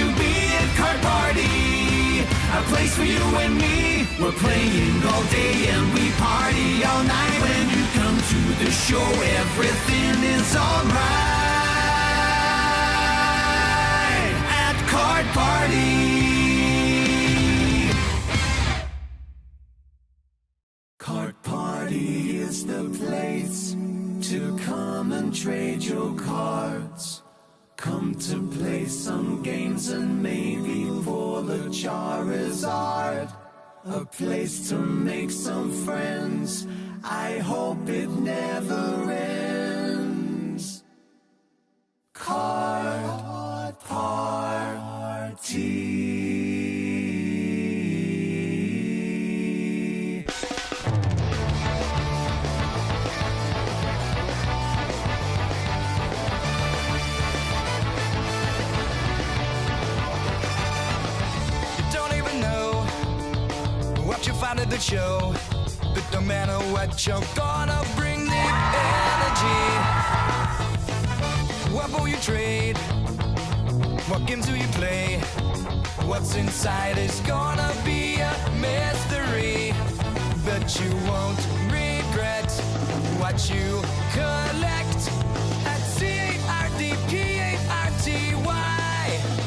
to be at Card Party, a place for you and me. We're playing all day and we party all night. When you come to the show, everything is alright at Card Party. Card Party is the place to come and trade your cards. Come to play some games and maybe for the Charizard. A place to make some friends. I hope it never ends. Card Party. At the show, but no matter what, you're gonna bring the energy. What will you trade? What games do you play? What's inside is gonna be a mystery, but you won't regret what you collect at CARDPARTY.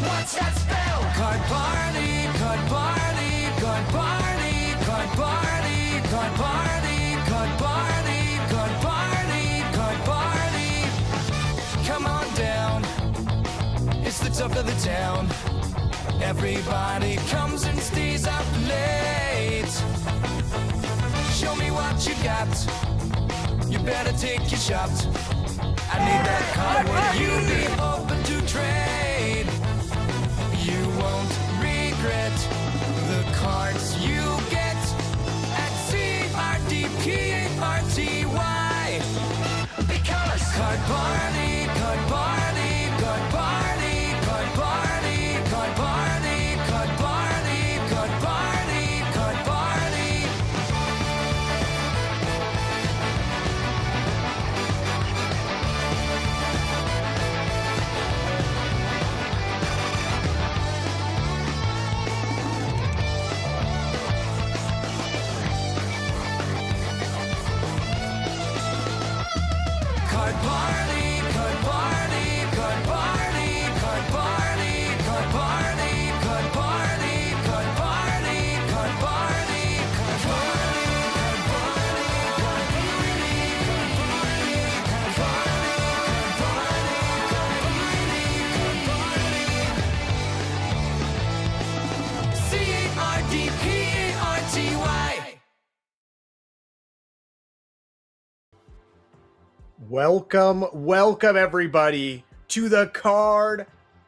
What's that spell? Card Party, Card Party, Card Party. Card Party, Card Party, Card Party, Card Party, Card Party. Come on down, it's the top of the town. Everybody comes and stays up late. Show me what you got, you better take your shot. I need that card, would you be open to trade? You won't regret the cards you get. CARDPARTY. Because Card Party, Card Party, Card Party, Card Party, Card Party, Card Party, Card Party, Card Party. Card Party, Card Party, Card Party, Card Party, Card Party, Card Party, Card Party, Card Party, Card Party, Card Party, Card Party, CARDPARTY. Welcome everybody to the Card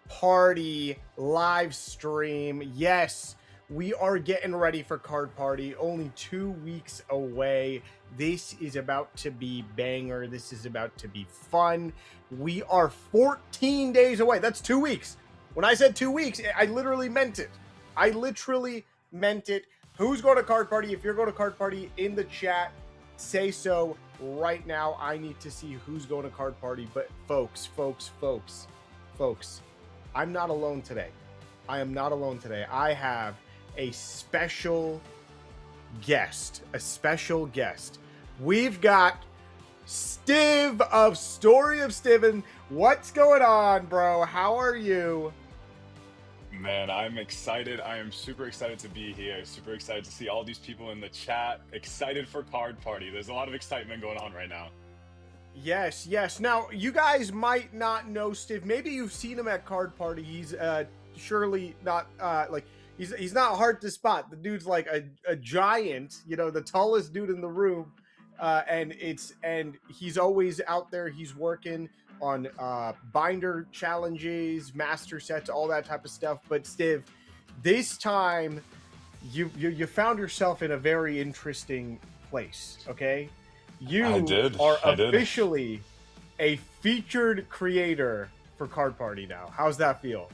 Party live stream. Yes, we are getting ready for Card Party, only 2 weeks away. This is about to be banger. This is about to be fun. We are 14 days away. That's 2 weeks. When I said 2 weeks, I literally meant it. Who's going to Card Party? If you're going to Card Party, in the chat, say so right now. I need to see who's going to Card Party. But folks, I'm not alone today. I am not alone today. I have a special guest. We've got Stiv of Story of Stiven. What's going on, bro? How are you? Man, I'm excited. I am super excited to be here. Super excited to see all these people in the chat. Excited for Card Party. There's a lot of excitement going on right now. Yes. Now, you guys might not know Stiv. Maybe you've seen him at Card Party. He's surely not he's not hard to spot. The dude's like a giant, the tallest dude in the room. And he's always out there. He's working on binder challenges, master sets, all that type of stuff. But Stiv, this time you found yourself in a very interesting place. Okay, you are officially a featured creator for Card Party now. How's that feel?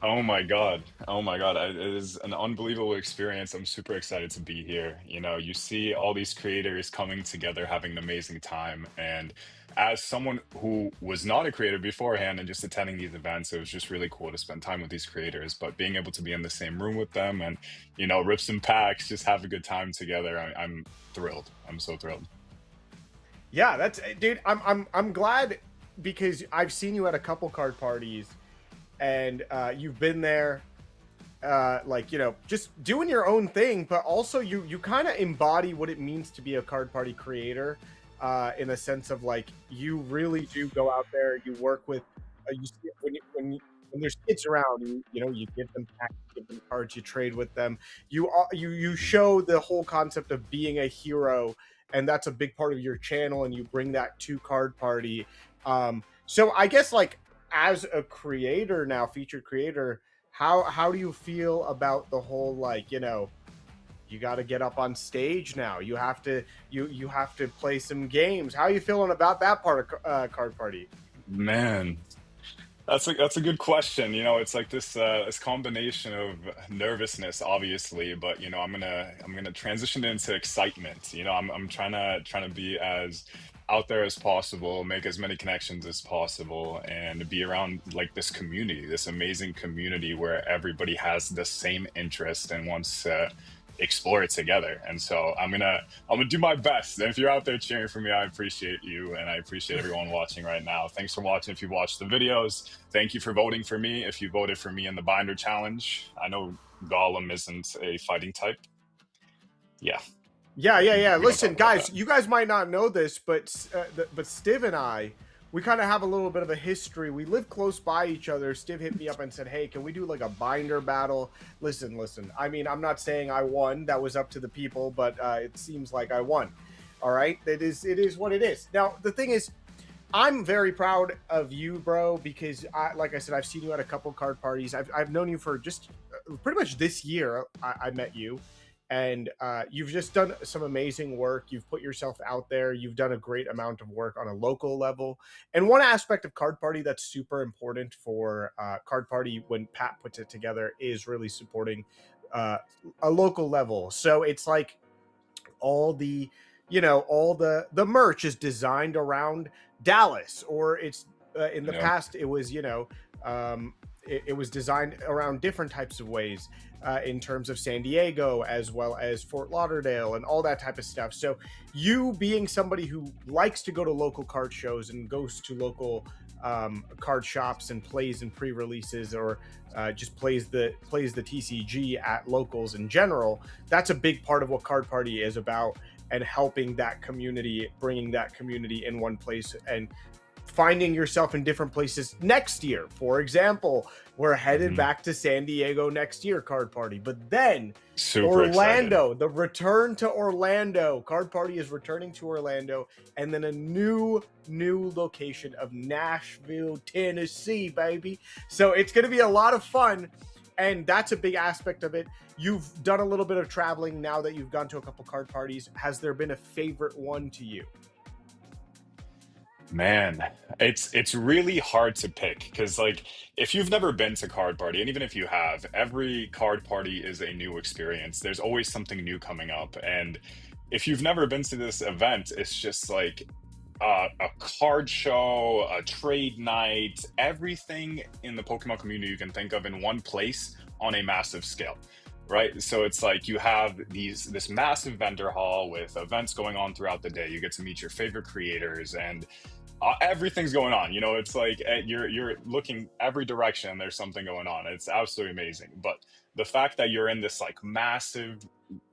Oh my God. Oh my God. It is an unbelievable experience. I'm super excited to be here. You know, you see all these creators coming together, having an amazing time. And as someone who was not a creator beforehand and just attending these events, it was just really cool to spend time with these creators. But being able to be in the same room with them and, rip some packs, just have a good time together, I'm thrilled. I'm so thrilled. Yeah, that's dude. I'm glad because I've seen you at a couple card parties, and you've been there, like just doing your own thing, but also you kind of embody what it means to be a card party creator, in a sense of like you really do go out there, you work with, you see it when there's kids around, you give them packs, you give them cards, you trade with them, you show the whole concept of being a hero, and that's a big part of your channel, and you bring that to card party. So I guess like as a creator now, featured creator, how do you feel about the whole like you got to get up on stage now, you have to you have to play some games? How are you feeling about that part of card party? Man, that's a good question. It's like this combination of nervousness, obviously, but I'm gonna transition into excitement. I'm trying to be as out there as possible, make as many connections as possible, and be around like this community, this amazing community where everybody has the same interest and wants to explore it together. And so I'm gonna do my best. And if you're out there cheering for me, I appreciate you, and I appreciate everyone watching right now. Thanks for watching. If you watched the videos, thank you for voting for me. If you voted for me in the binder challenge, I know Gollum isn't a fighting type. Yeah, Yeah. we don't Listen, talk about guys, that. you guys might not know this, but Stiv and I, we kind of have a little bit of a history. We live close by each other. Stiv hit me up and said, "Hey, can we do like a binder battle?" Listen. I mean, I'm not saying I won. That was up to the people, but it seems like I won. All right, it is what it is. Now, the thing is, I'm very proud of you, bro, because like I said, I've seen you at a couple card parties. I've known you for just pretty much this year. I met you, and you've just done some amazing work. You've put yourself out there. You've done a great amount of work on a local level. And one aspect of Card Party that's super important for Card Party when Pat puts it together is really supporting uh, a local level. So it's like all the all the merch is designed around Dallas, or it's in the Yeah. past it was it was designed around different types of ways, in terms of San Diego as well as Fort Lauderdale and all that type of stuff. So you being somebody who likes to go to local card shows and goes to local card shops and plays in pre-releases, or just plays the TCG at locals in general, that's a big part of what Card Party is about, and helping that community, bringing that community in one place, and finding yourself in different places next year. For example, we're headed Mhm. back to San Diego next year, Card Party, but then Super excited. Orlando, the return to Orlando. Card Party is returning to Orlando, and then a new location of Nashville, Tennessee, baby. So it's going to be a lot of fun, and that's a big aspect of it. You've done a little bit of traveling now that you've gone to a couple card parties. Has there been a favorite one to you? Man, it's really hard to pick because like if you've never been to card party, and even if you have, every card party is a new experience. There's always something new coming up. And if you've never been to this event, it's just like a card show, a trade night, everything in the Pokemon community you can think of in one place on a massive scale. Right. So it's like you have this massive vendor hall with events going on throughout the day. You get to meet your favorite creators, and everything's going on. It's like you're looking every direction. There's something going on. It's absolutely amazing. But the fact that you're in this like massive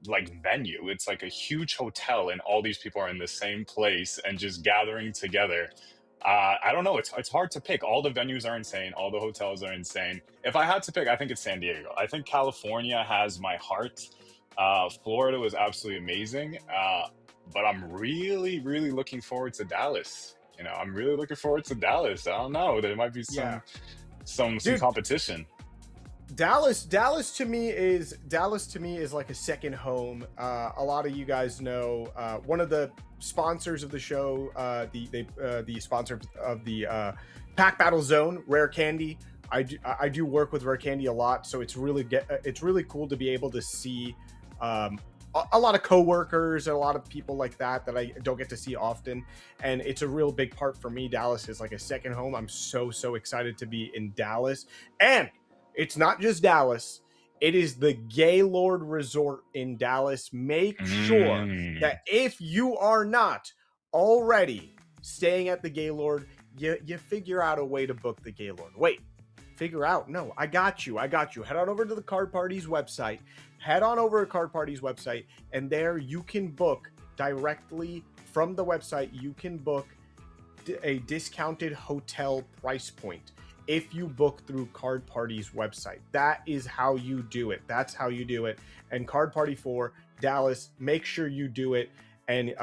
like venue, it's like a huge hotel, and all these people are in the same place and just gathering together. I don't know. It's hard to pick. All the venues are insane. All the hotels are insane. If I had to pick, I think it's San Diego. I think California has my heart. Florida was absolutely amazing. But I'm really, really looking forward to Dallas. I'm really looking forward to Dallas. I don't know. There might be Yeah, some dude. competition. Dallas to me is like a second home. A lot of you guys know one of the sponsors of the show, the sponsor of the Pack Battle Zone, Rare Candy. I do work with Rare Candy a lot, so it's really cool to be able to see a lot of coworkers and a lot of people like that I don't get to see often, and it's a real big part for me. Dallas is like a second home. I'm so excited to be in Dallas, and it's not just Dallas. It is the Gaylord Resort in Dallas. Make sure that if you are not already staying at the Gaylord, you figure out a way to book the Gaylord. Wait, figure out? No, I got you. Head on over to the Card Party's website. And there you can book directly from the website. You can book a discounted hotel price point if you book through Card Party's website. That is how you do it. That's how you do it. And Card Party for Dallas, make sure you do it, and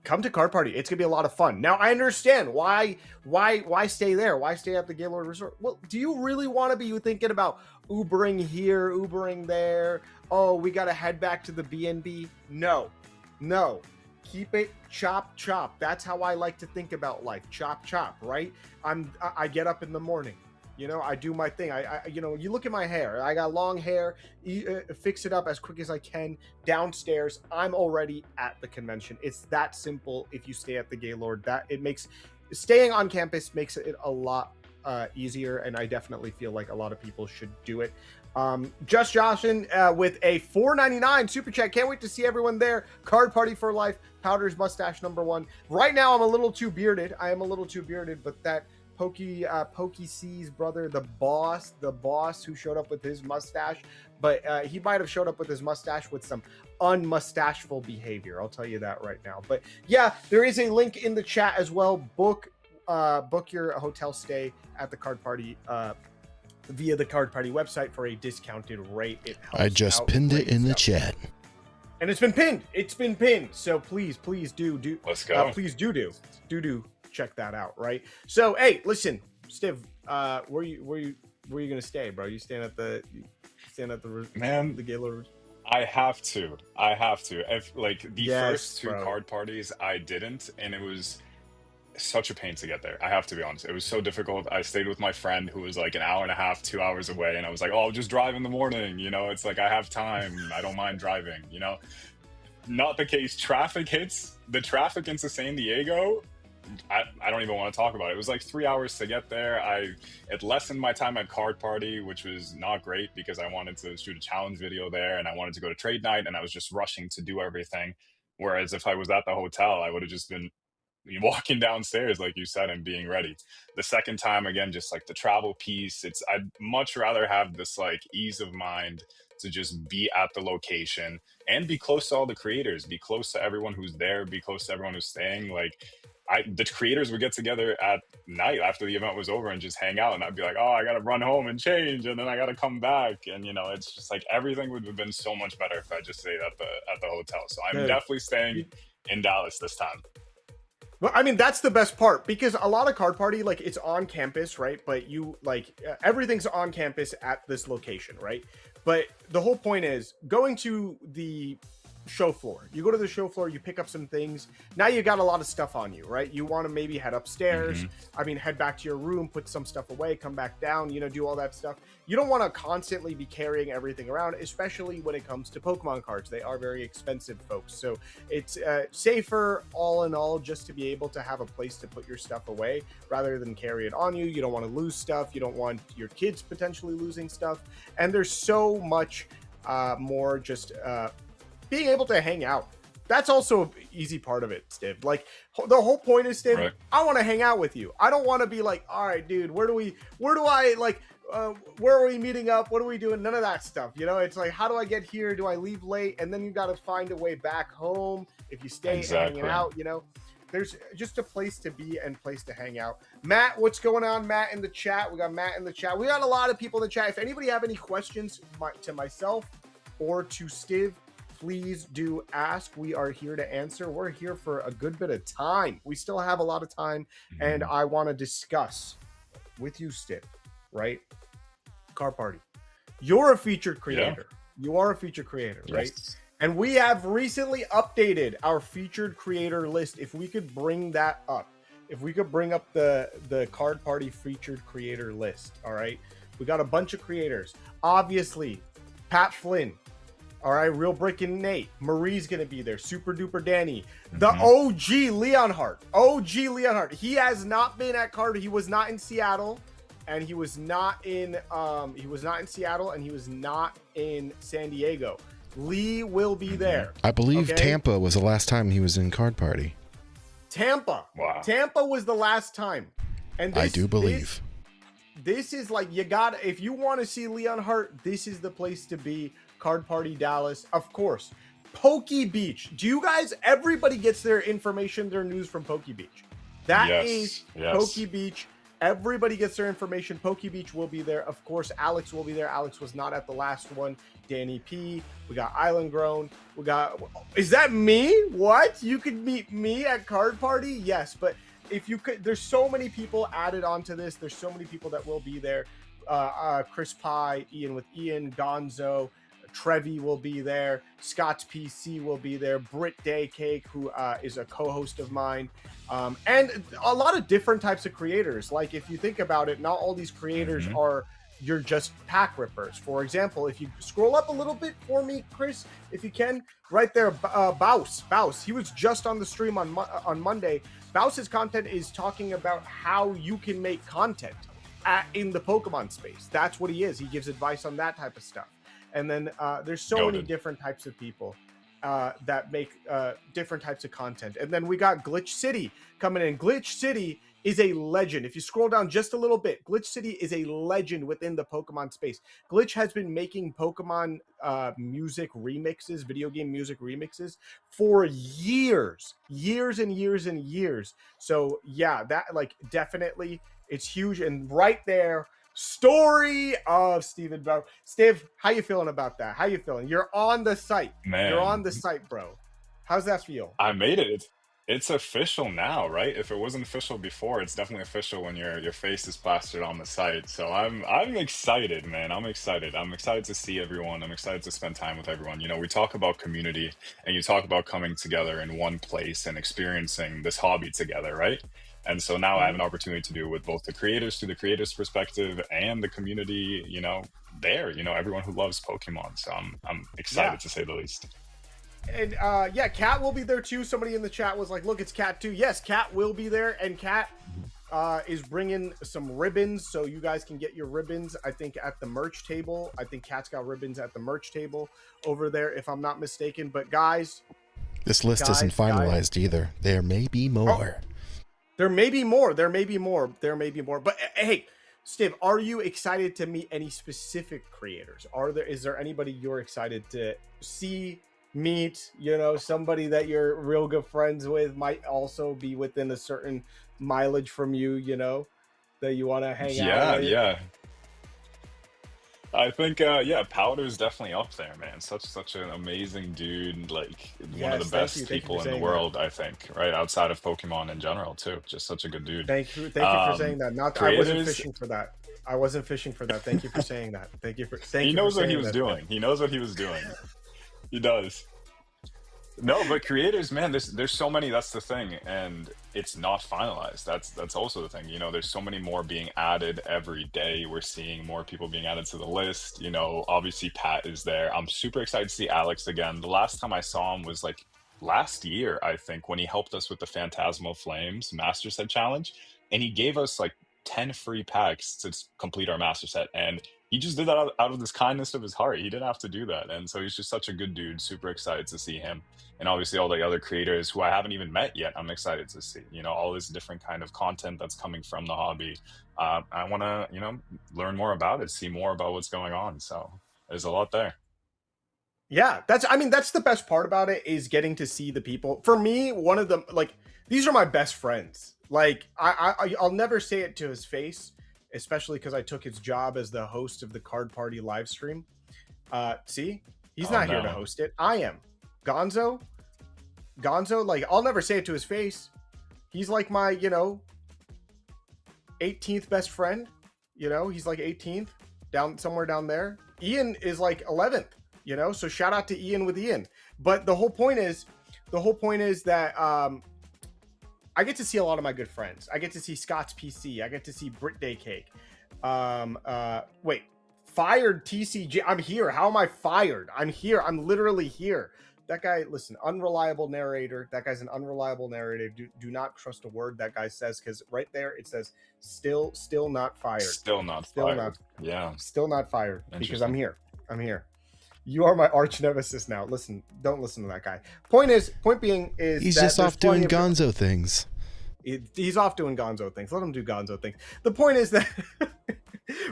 come to Card Party. It's gonna be a lot of fun. Now I understand why stay there? Why stay at the Gaylord Resort? Well, do you really want to be thinking about Ubering here, Ubering there? Oh, we gotta head back to the B&B. No. Keep it chop. That's how I like to think about life. Chop, right? I get up in the morning. I do my thing. You look at my hair. I got long hair. Fix it up as quick as I can. Downstairs, I'm already at the convention. It's that simple. If you stay at the Gaylord, staying on campus makes it a lot easier, and I definitely feel like a lot of people should do it. Just Joshin with a $4.99 super chat. Can't wait to see everyone there. Card Party for life. Powder's mustache #1. Right now, I'm a little too bearded. But that Pokey C's brother, the boss who showed up with his mustache, but he might have showed up with his mustache with some unmustacheful behavior. I'll tell you that right now. But yeah, there is a link in the chat as well. Book your hotel stay at the Card Party via the Card Party website for a discounted rate. It helps. I just pinned it in the chat. And it's been pinned. So please do. Let's go. Please do check that out, right? So hey, listen, Stiv, where you gonna stay, bro? You staying at the Man, the Gaylord? I have to. If like the first two bro. card parties, I didn't, and it was such a pain to get there. I have to be honest. It was so difficult. I stayed with my friend who was like an hour and a half, 2 hours away, and I was like, "Oh, I'll just drive in the morning." It's like I have time. I don't mind driving. Not the case. Traffic hits. The traffic into San Diego. I don't even want to talk about it. It was like 3 hours to get there. It lessened my time at Card Party, which was not great because I wanted to shoot a challenge video there and I wanted to go to trade night, and I was just rushing to do everything. Whereas if I was at the hotel, I would have just been walking downstairs, like you said, and being ready. The second time, again, just like the travel piece, I'd much rather have this like ease of mind to just be at the location and be close to all the creators, be close to everyone who's there, be close to everyone who's staying. Like the creators would get together at night after the event was over and just hang out, and I'd be like, oh, I gotta run home and change, and then I gotta come back, and it's just like everything would have been so much better if I just stayed at the hotel. So I'm definitely staying in Dallas this time. Well, I mean, that's the best part, because a lot of Card Party, like, it's on campus, right? But everything's on campus at this location, right? But the whole point is going to the show floor. You go to the show floor, you pick up some things. Now you got a lot of stuff on you, right? You want to maybe head upstairs. Head back to your room, put some stuff away, come back down, do all that stuff. You don't want to constantly be carrying everything around, especially when it comes to Pokemon cards. They are very expensive, folks. So it's safer all in all just to be able to have a place to put your stuff away rather than carry it on you. You don't want to lose stuff. You don't want your kids potentially losing stuff. And there's so much more just being able to hang out. That's also an easy part of it, Stiv. Like, the whole point is, Stiv, right, I want to hang out with you. I don't want to be like, all right, dude, where are we meeting up? What are we doing? None of that stuff. It's like, how do I get here? Do I leave late? And then you got to find a way back home if you stay hanging out, There's just a place to be and place to hang out. Matt, what's going on, Matt, in the chat? We got Matt in the chat. We got a lot of people in the chat. If anybody have any questions to myself or to Stiv, please do ask. We are here to answer. We're here for a good bit of time. We still have a lot of time, and I want to discuss with you, Stiv, right? Card Party. You're a featured creator. Yeah. You are a featured creator, right? Yes. And we have recently updated our featured creator list. If we could bring that up, if we could bring up the Card Party featured creator list, all right? We got a bunch of creators. Obviously, Pat Flynn. All right, Real Brick and Nate. Marie's gonna be there. Super Duper Danny. The OG Leonhardt. OG Leonhardt. He has not been at Card. He was not in Seattle, and he was not in Seattle, and he was not in San Diego. Lee will be there. I believe Okay? Tampa was the last time he was in Card Party. Tampa. Wow. Tampa was the last time. And I do believe. This is like, you got, if you want to see Leonhardt, this is the place to be. Card Party Dallas, of course. Pokey Beach. Do you guys, everybody gets their information, their news from Pokey Beach. That is Pokey Beach. Everybody gets their information. Pokey Beach will be there. Of course, Alex will be there. Alex was not at the last one. Danny P. We got Island Grown. We got, is that me? What? You could meet me at Card Party? Yes, but if you could, there's so many people added onto this. There's so many people that will be there. Chris Pye, Ian with Ian, Gonzo, Trevi will be there. Scott's PC will be there. Britt Daycake, who is a co-host of mine. And a lot of different types of creators. Like, if you think about it, not all these creators are, you're just pack rippers. For example, if you scroll up a little bit for me, Chris, if you can, right there, Baus. He was just on the stream on Monday. Baus's content is talking about how you can make content in the Pokemon space. That's what he is. He gives advice on that type of stuff. And then there's so many different types of people that make different types of content. And then we got Glitch City coming in. Glitch City is a legend. If you scroll down just a little bit, Glitch City is a legend within the Pokemon space. Glitch has been making Pokemon music remixes, video game music remixes for years and years. So yeah, that, like, definitely, it's huge. And right there, story of Steven Bro. Steve, how you feeling about that? How you feeling? You're on the site. Man. You're on the site, bro. How's that feel? I made it. It's official now, right? If it wasn't official before, it's definitely official when your face is plastered on the site. So I'm excited, man. I'm excited. I'm excited to see everyone. I'm excited to spend time with everyone. You know, we talk about community, and you talk about coming together in one place and experiencing this hobby together, right? And so now I have an opportunity to do with both the creators through the creators' perspective and the community, you know, there, you know, everyone who loves Pokemon. So I'm excited to say the least. And yeah, Kat will be there too. Somebody in the chat was like, look, it's Kat too. Yes, Kat will be there. And Kat is bringing some ribbons, so you guys can get your ribbons, I think, at the merch table. I think Kat's got ribbons at the merch table over there, if I'm not mistaken. But guys, this list isn't finalized either. There may be more. There may be more. But hey, Steve, are you excited to meet any specific creators? Is there anybody you're excited to see, meet? You know, somebody that you're real good friends with might also be within a certain mileage from you, you know, that you want to hang out with. Yeah. I think Powder's definitely up there, man. Such an amazing dude, like one of the best people in the world, I think, right? Outside of Pokemon in general too. Just such a good dude. Thank you for saying that. I wasn't fishing for that. Thank you for saying that. He knows what he was doing. He knows what he was doing. He does. No, but creators, man, there's so many. That's the thing, and it's not finalized. That's also the thing. You know, there's so many more being added every day. We're seeing more people being added to the list. You know, obviously Pat is there. I'm super excited to see Alex again. The last time I saw him was like last year, I think, when he helped us with the Phantasmal Flames Master Set Challenge, and he gave us like 10 free packs to complete our Master Set, and he just did that out of this kindness of his heart. He didn't have to do that. And so he's just such a good dude. Super excited to see him. And obviously all the other creators who I haven't even met yet, I'm excited to see, you know, all this different kind of content that's coming from the hobby. I want to, you know, learn more about it, see more about what's going on. So there's a lot there. Yeah, that's the best part about it, is getting to see the people. For me, one of them, like, these are my best friends. Like, I'll never say it to his face, especially because I took his job as the host of the Card Party live stream. See, he's not here to host it. I am. Gonzo, like, I'll never say it to his face. He's like my, you know, 18th best friend. You know, he's like 18th, down somewhere down there. Ian is like 11th, you know, so shout out to Ian with Ian. But the whole point is that I get to see a lot of my good friends. I get to see Scott's PC. I get to see Britt Daycake. Wait, fired TCG. I'm here. How am I fired? I'm here. I'm literally here. That guy, listen, unreliable narrator. That guy's an unreliable narrator. Do not trust a word that guy says, because right there it says still not fired. Still not Still fired. not. Yeah. Still not fired because I'm Interesting. here. I'm here. You are my arch nemesis now. Listen, don't listen to that guy. Point being is He's that just there's off doing plenty of- gonzo things. He's off doing gonzo things. Let him do gonzo things. The point is that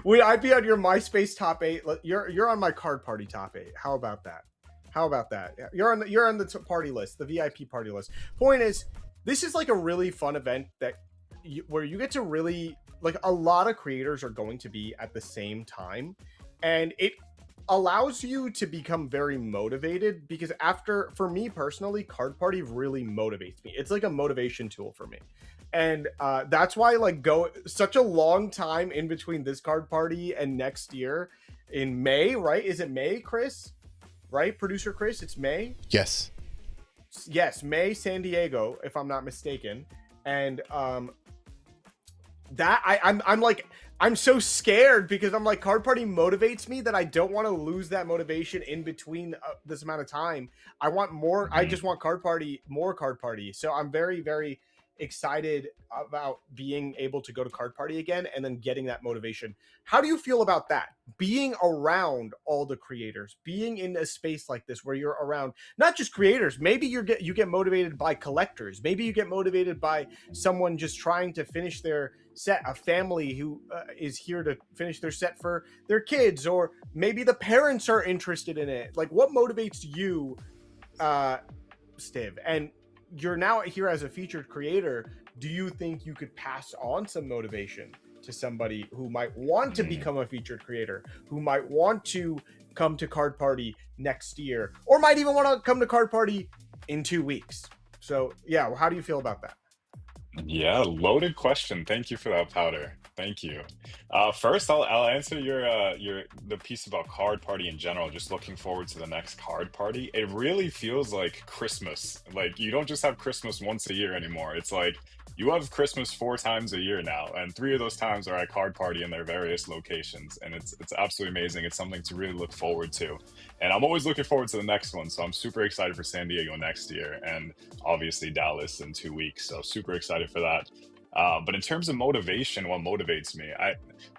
I'd be on your MySpace top 8. You're on my card party top 8. How about that? How about that? You're on the party list, the VIP party list. Point is, this is like a really fun event where you get to really, like, a lot of creators are going to be at the same time, and it allows you to become very motivated, because for me personally, card party really motivates me. It's like a motivation tool for me. And that's why, like, such a long time in between this card party and next year in May, right? Is it May, Chris? Right? Producer Chris, it's May? Yes. Yes, May, San Diego, if I'm not mistaken. And I'm so scared, because I'm like, card party motivates me that I don't want to lose that motivation in between this amount of time. I want more. I just want more card party. So I'm very, very excited about being able to go to card party again and then getting that motivation. How do you feel about that? Being around all the creators, being in a space like this where you're around not just creators, maybe you get motivated by collectors, maybe you get motivated by someone just trying to finish their set, a family who is here to finish their set for their kids, or maybe the parents are interested in it. Like, what motivates you, Stiv? And you're now here as a featured creator. Do you think you could pass on some motivation to somebody who might want to become a featured creator, who might want to come to card party next year, or might even want to come to card party in 2 weeks? So yeah, how do you feel about that? Yeah, loaded question. Thank you for that, Powder. Thank you. First, I'll answer the piece about card party in general. Just looking forward to the next card party. It really feels like Christmas. Like, you don't just have Christmas once a year anymore. It's like you have Christmas 4 times a year now, and 3 of those times are at card party in their various locations, and it's absolutely amazing. It's something to really look forward to, and I'm always looking forward to the next one. So I'm super excited for San Diego next year, and obviously Dallas in 2 weeks. So super excited for that. But in terms of motivation, what motivates me,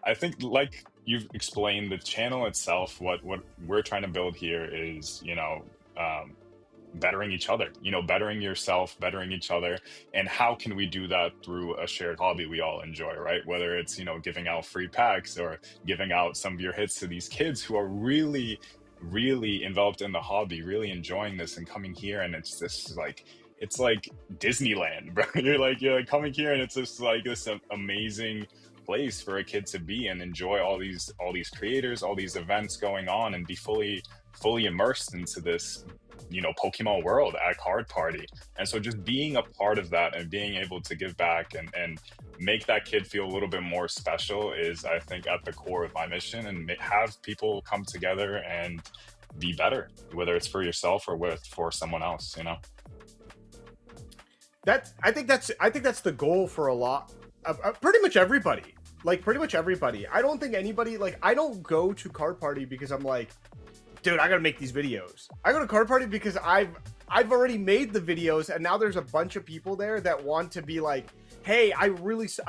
I think, like you've explained, the channel itself, what we're trying to build here is, bettering each other, bettering yourself, bettering each other. And how can we do that through a shared hobby we all enjoy, right? Whether it's, giving out free packs or giving out some of your hits to these kids who are really, really enveloped in the hobby, really enjoying this and coming here. And it's this it's like Disneyland, bro. You're like coming here, and it's just like this amazing place for a kid to be and enjoy all these creators, all these events going on, and be fully immersed into this, Pokemon world at card party. And so just being a part of that and being able to give back and make that kid feel a little bit more special is, I think, at the core of my mission, and have people come together and be better, whether it's for yourself or for someone else, I think that's the goal for a lot pretty much everybody. I don't think anybody, I don't go to card party because I'm like, dude, I gotta make these videos. I go to card party because I've already made the videos, and now there's a bunch of people there that want to be like, hey, I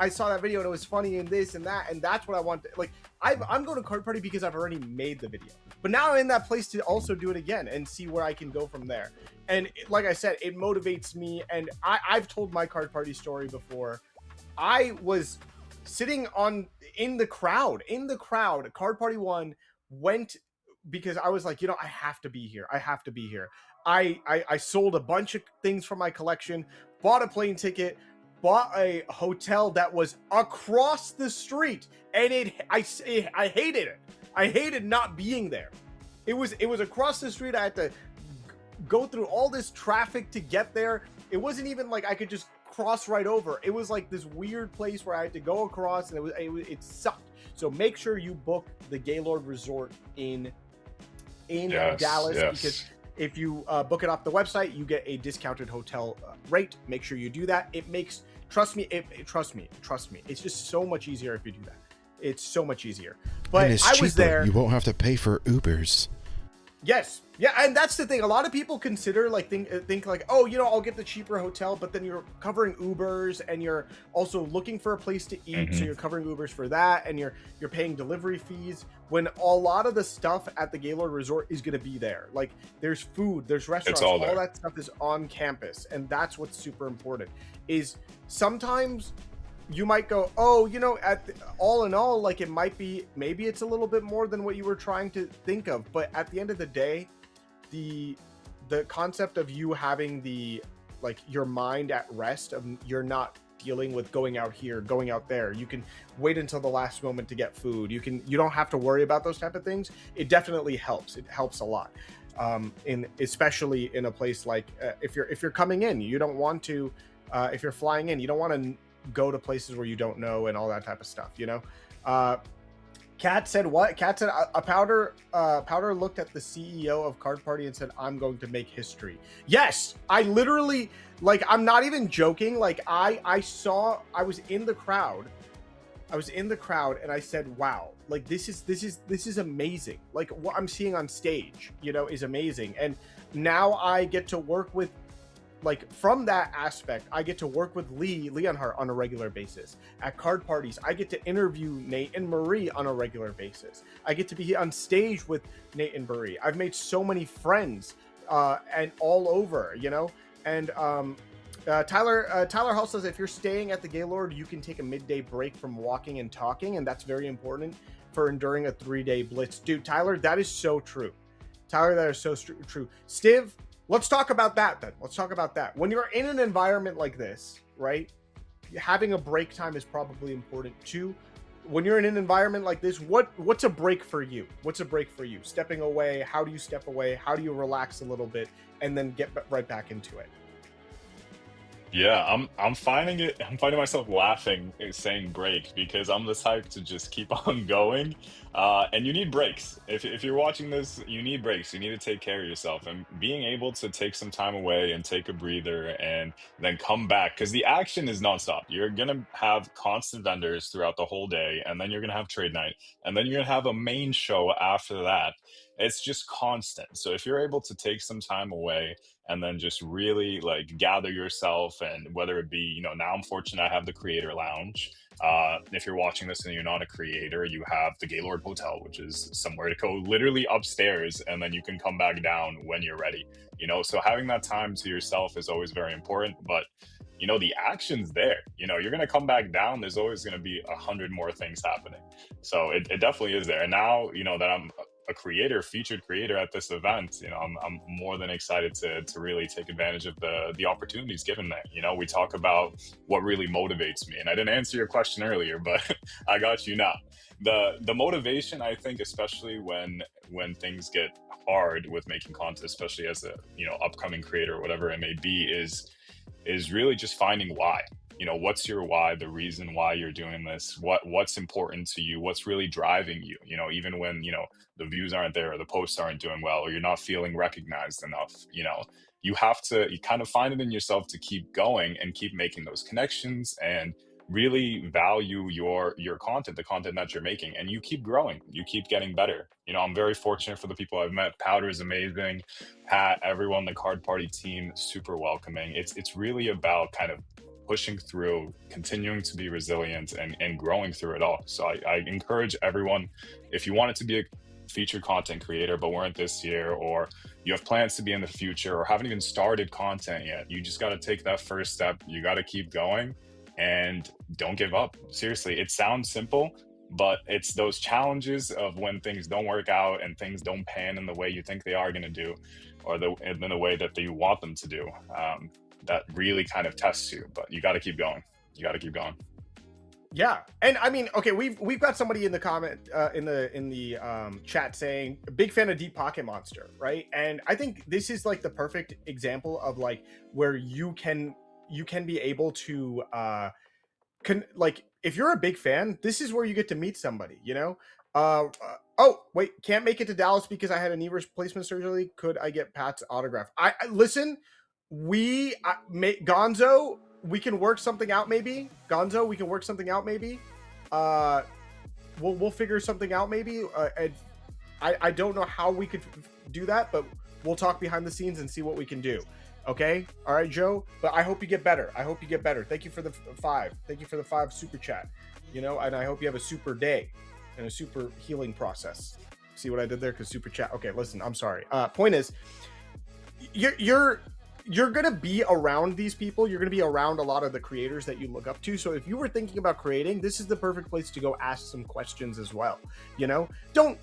saw that video and it was funny and this and that, and that's what I want to, I'm going to card party because I've already made the video, but now I'm in that place to also do it again and see where I can go from there. And like I said, it motivates me. And I've told my card party story before. I was sitting in the crowd. Card party 1 went because I was like, I have to be here. I sold a bunch of things from my collection, bought a plane ticket, bought a hotel that was across the street, and I hated it. I hated not being there. It was across the street. I had to go through all this traffic to get there. It wasn't even like I could just cross right over. It was like this weird place where I had to go across, and it sucked. So make sure you book the Gaylord Resort in Dallas, because if you book it off the website, you get a discounted hotel rate. Make sure you do that. It makes, trust me, it's just so much easier if you do that. It's so much easier. But and it's I cheaper. was there. You won't have to pay for Ubers. Yes. Yeah, and that's the thing. A lot of people consider like think like, oh, you know, I'll get the cheaper hotel, but then you're covering Ubers and you're also looking for a place to eat, so you're covering Ubers for that, and you're paying delivery fees. When a lot of the stuff at the Gaylord Resort is going to be there, like there's food, there's restaurants, all there. that stuff is on campus, and that's what's super important. Is sometimes you might go, oh, you know, all in all, like it might be, maybe it's a little bit more than what you were trying to think of, but at the end of the day, the concept of you having the, like, your mind at rest, of you're not dealing with going out here, going out there, you can wait until the last moment to get food, you don't have to worry about those type of things. It definitely helps. It helps a lot, especially in a place like if you're coming in, you don't want to if you're flying in, you don't want to go to places where you don't know and all that type of stuff, you know. Kat said what? Kat said a Powder looked at the CEO of Card Party and said, I'm going to make history. Yes, I literally, like, I'm not even joking. Like I was in the crowd and I said, wow, like this is amazing. Like what I'm seeing on stage, you know, is amazing. And now I get to work with, like, from that aspect, I get to work with Lee Leonhardt on a regular basis. At card parties, I get to interview Nate and Marie on a regular basis. I get to be on stage with Nate and Marie. I've made so many friends and all over, you know. And Tyler Hall says, if you're staying at the Gaylord, you can take a midday break from walking and talking, and that's very important for enduring a 3-day blitz. Dude, Tyler, that is so true. Tyler, that is so true. Stiv, let's talk about that then. Let's talk about that. When you're in an environment like this, right? Having a break time is probably important too. When you're in an environment like this, what's a break for you? What's a break for you? Stepping away, how do you step away? How do you relax a little bit and then get right back into it? Yeah, I'm finding myself laughing saying break because I'm the type to just keep on going. And you need breaks. If you're watching this, you need breaks. You need to take care of yourself, and being able to take some time away and take a breather and then come back, because the action is nonstop. You're gonna have constant vendors throughout the whole day, and then you're gonna have trade night, and then you're gonna have a main show after that. It's just constant. So if you're able to take some time away and then just really like gather yourself, and whether it be, you know, now I'm fortunate I have the creator lounge. If you're watching this and you're not a creator, you have the Gaylord Hotel, which is somewhere to go literally upstairs, and then you can come back down when you're ready, you know. So having that time to yourself is always very important. But you know, the action's there. You know, you're going to come back down, there's always going to be 100 more things happening. So it definitely is there. And now, you know, that I'm a creator, featured creator at this event, you know, I'm more than excited to really take advantage of the opportunities given there. You know, we talk about what really motivates me, and I didn't answer your question earlier, but I got you now. The motivation, I think, especially when things get hard with making content, especially as a, you know, upcoming creator or whatever it may be, is really just finding why. You know, what's your why, the reason why you're doing this, what's important to you, what's really driving you, you know, even when, you know, the views aren't there or the posts aren't doing well or you're not feeling recognized enough, you know, you kind of find it in yourself to keep going and keep making those connections and really value your content, the content that you're making, and you keep growing, you keep getting better. You know, I'm very fortunate for the people I've met. Powder is amazing. Pat, everyone, the Card Party team, super welcoming. It's really about kind of pushing through, continuing to be resilient and growing through it all. So I encourage everyone, if you wanted to be a featured content creator but weren't this year, or you have plans to be in the future, or haven't even started content yet, you just got to take that first step. You got to keep going and don't give up. Seriously, it sounds simple, but it's those challenges of when things don't work out and things don't pan in the way you think they are going to do, or in the way that you want them to do, that really kind of tests you. But you got to keep going. You got to keep going. Yeah, and I mean, okay, we've got somebody in the comment in the chat saying big fan of Deep Pocket Monster, right? And I think this is like the perfect example of like where you can be able to like, if you're a big fan, this is where you get to meet somebody, you know. Oh wait, can't make it to Dallas because I had a knee replacement surgery. Could I get Pat's autograph? I listen. Gonzo, we can work something out maybe. Gonzo, we can work something out maybe. we'll figure something out maybe. And I don't know how we could do that, but we'll talk behind the scenes and see what we can do. Okay, all right, Joe. But I hope you get better. I hope you get better. Thank you for the 5. Thank you for the 5 super chat. You know, and I hope you have a super day and a super healing process. See what I did there? Because super chat. Okay, listen, I'm sorry. Point is, you're gonna be around these people. You're gonna be around a lot of the creators that you look up to. So if you were thinking about creating, this is the perfect place to go ask some questions as well. You know, don't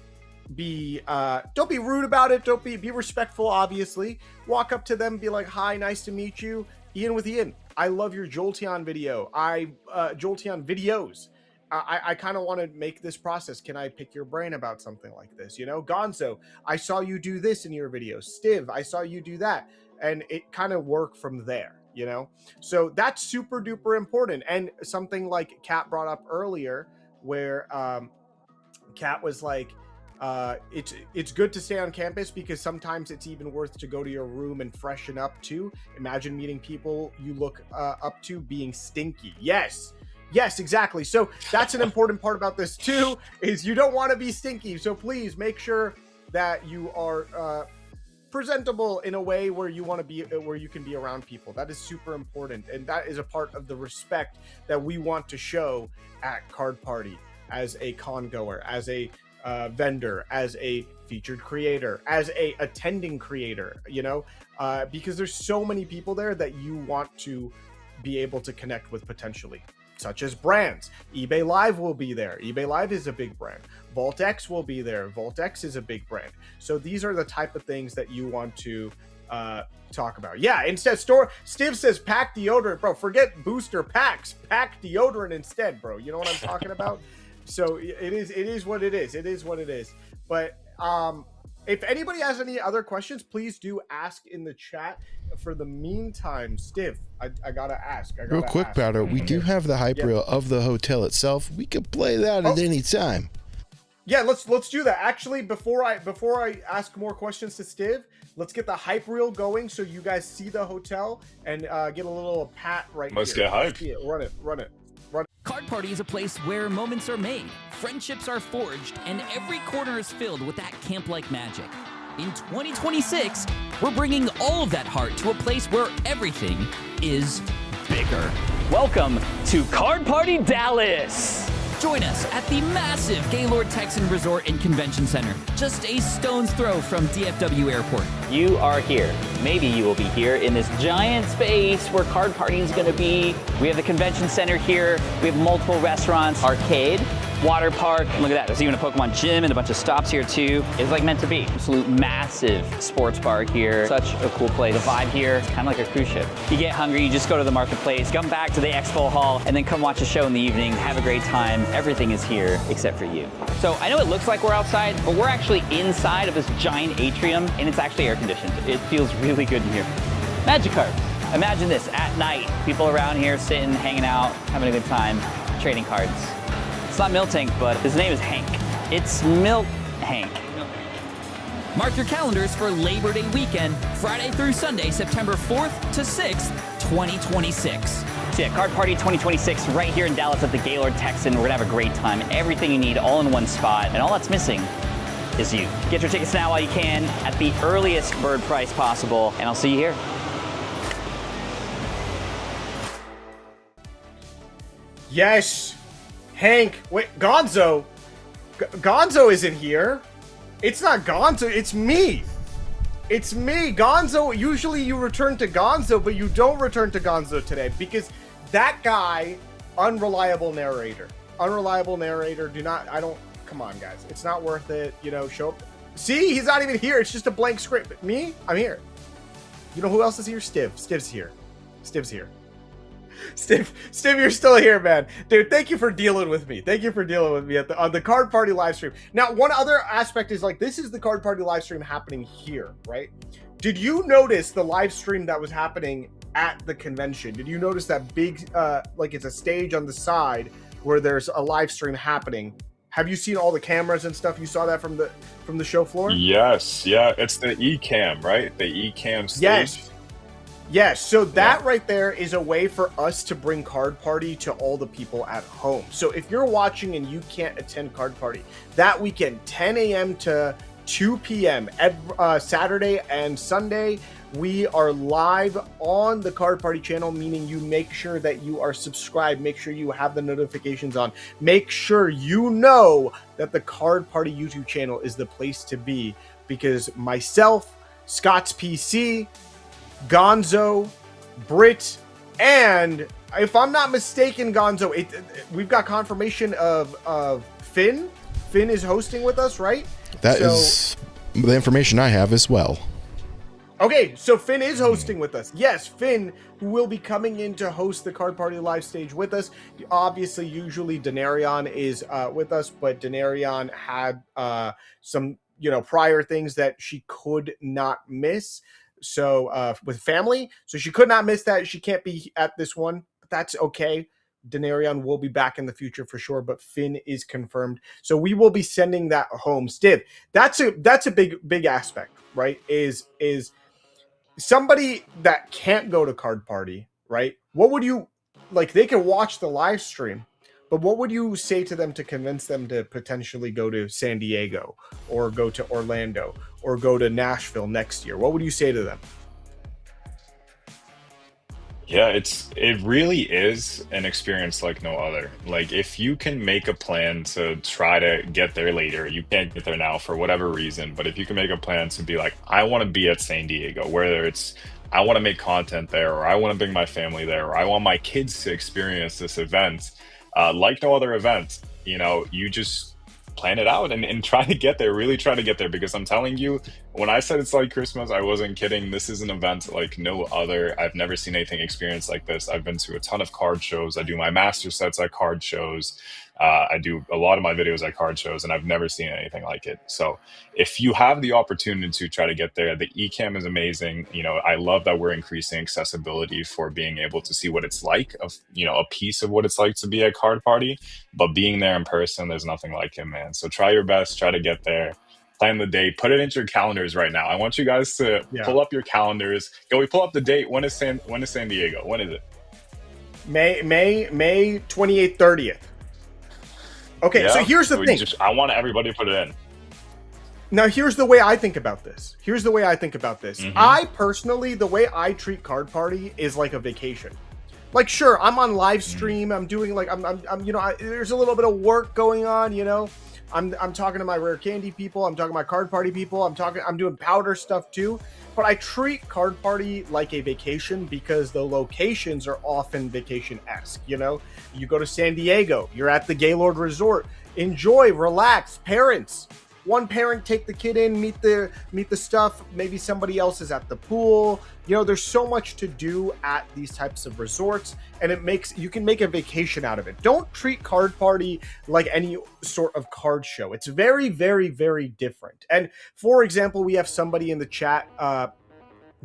be rude about it. Don't be respectful. Obviously, walk up to them, be like, "Hi, nice to meet you, Ian with Ian. I love your Jolteon video. Jolteon videos. I kind of want to make this process. Can I pick your brain about something like this? You know, Gonzo, I saw you do this in your videos. Stiv, I saw you do that." And it kind of worked from there, you know? So that's super duper important. And something like Kat brought up earlier, where Kat was like, it's good to stay on campus because sometimes it's even worth to go to your room and freshen up too. Imagine meeting people you look up to being stinky. Yes, exactly. So that's an important part about this too, is you don't want to be stinky. So please make sure that you are presentable in a way where you want to be, where you can be around people. That is super important, and that is a part of the respect that we want to show at Card Party as a con goer, as a vendor, as a featured creator, as a attending creator, you know, because there's so many people there that you want to be able to connect with potentially, such as brands. eBay Live will be there. eBay Live is a big brand. VaultX will be there. VaultX is a big brand. So these are the type of things that you want to talk about. Yeah, instead, Stiv says pack deodorant. Bro, forget booster packs. Pack deodorant instead, bro. You know what I'm talking about? So it is what it is. It is what it is. But if anybody has any other questions, please do ask in the chat. For the meantime, Stiv, I gotta ask. Real quick, Powder, we do have the hype reel of the hotel itself. We could play that at any time. Yeah, let's do that. Actually, before I ask more questions to Stiv, let's get the hype reel going so you guys see the hotel and get a little pat right Let's here. get hype. Yeah, run it. Card Party is a place where moments are made, friendships are forged, and every corner is filled with that camp-like magic. In 2026, we're bringing all of that heart to a place where everything is bigger. Welcome to Card Party Dallas. Join us at the massive Gaylord Texan Resort and Convention Center, just a stone's throw from DFW Airport. You are here. Maybe you will be here in this giant space where Card Party is going to be. We have the convention center here. We have multiple restaurants, arcade, water park. Look at that. There's even a Pokemon gym and a bunch of stops here too. It's like meant to be. Absolute massive sports bar here. Such a cool place. The vibe here, it's kind of like a cruise ship. You get hungry, you just go to the marketplace, come back to the expo hall, and then come watch a show in the evening, have a great time. Everything is here except for you. So I know it looks like we're outside, but we're actually inside of this giant atrium, and it's actually air conditioned. It feels really good in here. Magikarp. Imagine this, at night, people around here sitting, hanging out, having a good time, trading cards. It's not Miltank, but his name is Hank. It's Milt Hank. Mark your calendars for Labor Day weekend, Friday through Sunday, September 4th to 6th, 2026. So yeah, Card Party 2026 right here in Dallas at the Gaylord Texan. We're gonna have a great time. Everything you need all in one spot, and all that's missing is you. Get your tickets now while you can at the earliest bird price possible, and I'll see you here. Yes, Hank. Wait, Gonzo. Gonzo isn't here. It's not Gonzo. It's me. It's me, Gonzo. Usually you return to Gonzo, but you don't return to Gonzo today because that guy, unreliable narrator. Unreliable narrator. Come on, guys. It's not worth it. You know, show up. See, he's not even here. It's just a blank script. But me, I'm here. You know who else is here? Stiv. Stiv's here. Stiv's here. Stiv, you're still here, man. Dude, thank you for dealing with me. Thank you for dealing with me on the Card Party live stream. Now, one other aspect is like, this is the Card Party live stream happening here, right? Did you notice the live stream that was happening at the convention? Did you notice that big, like it's a stage on the side where there's a live stream happening? Have you seen all the cameras and stuff? You saw that from the show floor? Yes, yeah. It's the Ecamm, right? The Ecamm stage. Yes. Yes, so that right there is a way for us to bring Card Party to all the people at home. So if you're watching and you can't attend Card Party, that weekend, 10 a.m. to 2 p.m., Saturday and Sunday, we are live on the Card Party channel, meaning you make sure that you are subscribed, make sure you have the notifications on, make sure you know that the Card Party YouTube channel is the place to be, because myself, Scott's PC, Gonzo, Brit, and if I'm not mistaken, Gonzo, we've got confirmation of Finn. Finn is hosting with us, right? That is the information I have as well. Okay, so Finn is hosting with us. Yes, Finn, who will be coming in to host the Card Party live stage with us. Obviously, usually Denarion is with us, but Denarion had some, prior things that she could not miss. So with family, so she could not miss that. She can't be at this one, but that's okay. Denarion will be back in the future for sure, but Finn is confirmed. So we will be sending that home. Stiv, that's a big aspect, right? Is somebody that can't go to Card Party, right? What would you like? They can watch the live stream, but what would you say to them to convince them to potentially go to San Diego or go to Orlando or go to Nashville next year? What would you say to them? Yeah, it really is an experience like no other. Like, if you can make a plan to try to get there later, you can't get there now for whatever reason, but if you can make a plan to be like, I want to be at San Diego, whether it's I want to make content there, or I want to bring my family there, or I want my kids to experience this event, like no other event, you just plan it out and try to get there, really try to get there, because I'm telling you, when I said it's like Christmas, I wasn't kidding. This is an event like no other. I've never seen anything experienced like this. I've been to a ton of card shows. I do my master sets at card shows. I do a lot of my videos at card shows, and I've never seen anything like it. So if you have the opportunity to try to get there, the eCam is amazing. I love that we're increasing accessibility for being able to see what it's like, a piece of what it's like to be at Card Party, but being there in person, there's nothing like it, man. So try your best, try to get there, plan the date, put it into your calendars right now. I want you guys to pull up your calendars. Can we pull up the date? When is San Diego? When is it? May 28th, 30th. Okay, so here's the thing. I want everybody to put it in. Now, here's the way I think about this. I personally, the way I treat Card Party is like a vacation. Like, sure, I'm on live stream. I'm doing like, there's a little bit of work going on, I'm talking to my Rare Candy people. I'm talking to my Card Party people. I'm doing powder stuff too. But I treat Card Party like a vacation because the locations are often vacation-esque, You go to San Diego, you're at the Gaylord Resort. Enjoy, relax, parents. One parent take the kid in, meet the stuff. Maybe somebody else is at the pool. There's so much to do at these types of resorts, and you can make a vacation out of it. Don't treat Card Party like any sort of card show. It's very, very, very different. And for example, we have somebody in the chat,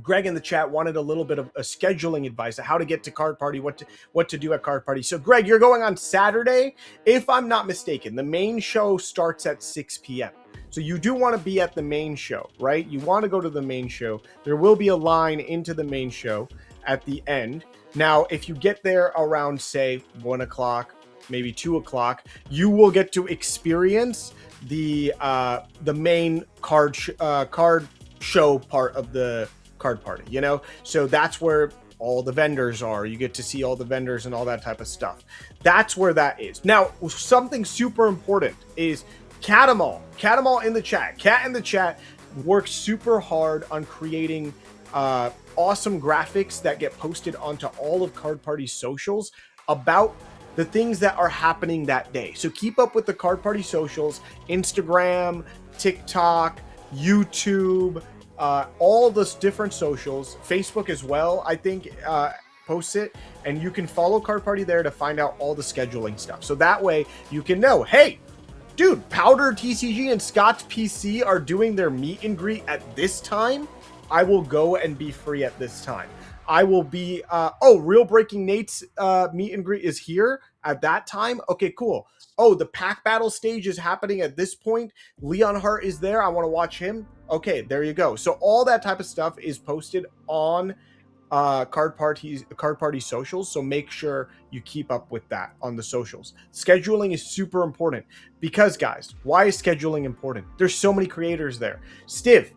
Greg in the chat wanted a little bit of a scheduling advice on how to get to Card Party, what to do at Card Party. So Greg, you're going on Saturday. If I'm not mistaken, the main show starts at 6 p.m. So you do want to be at the main show, right? You want to go to the main show. There will be a line into the main show at the end. Now, if you get there around, say, 1 o'clock, maybe 2 o'clock, you will get to experience the main card show part of the Card Party, So that's where all the vendors are. You get to see all the vendors and all that type of stuff. That's where that is. Now, something super important is Catamal in the chat. Cat in the chat works super hard on creating awesome graphics that get posted onto all of Card Party's socials about the things that are happening that day. So keep up with the Card Party socials, Instagram, TikTok, YouTube, all the different socials, Facebook as well, I think, posts it, and you can follow Card Party there to find out all the scheduling stuff. So that way you can know, hey, dude, Powder TCG and Scott's PC are doing their meet and greet at this time. I will go and be free at this time. I will be, Real Breaking Nate's meet and greet is here at that time. Okay, cool. Oh, the pack battle stage is happening at this point. Leon Hart is there. I want to watch him. Okay, there you go. So all that type of stuff is posted on card party socials, so make sure you keep up with that on the socials. Scheduling is super important because, guys, why is scheduling important? There's so many creators there. Stiv,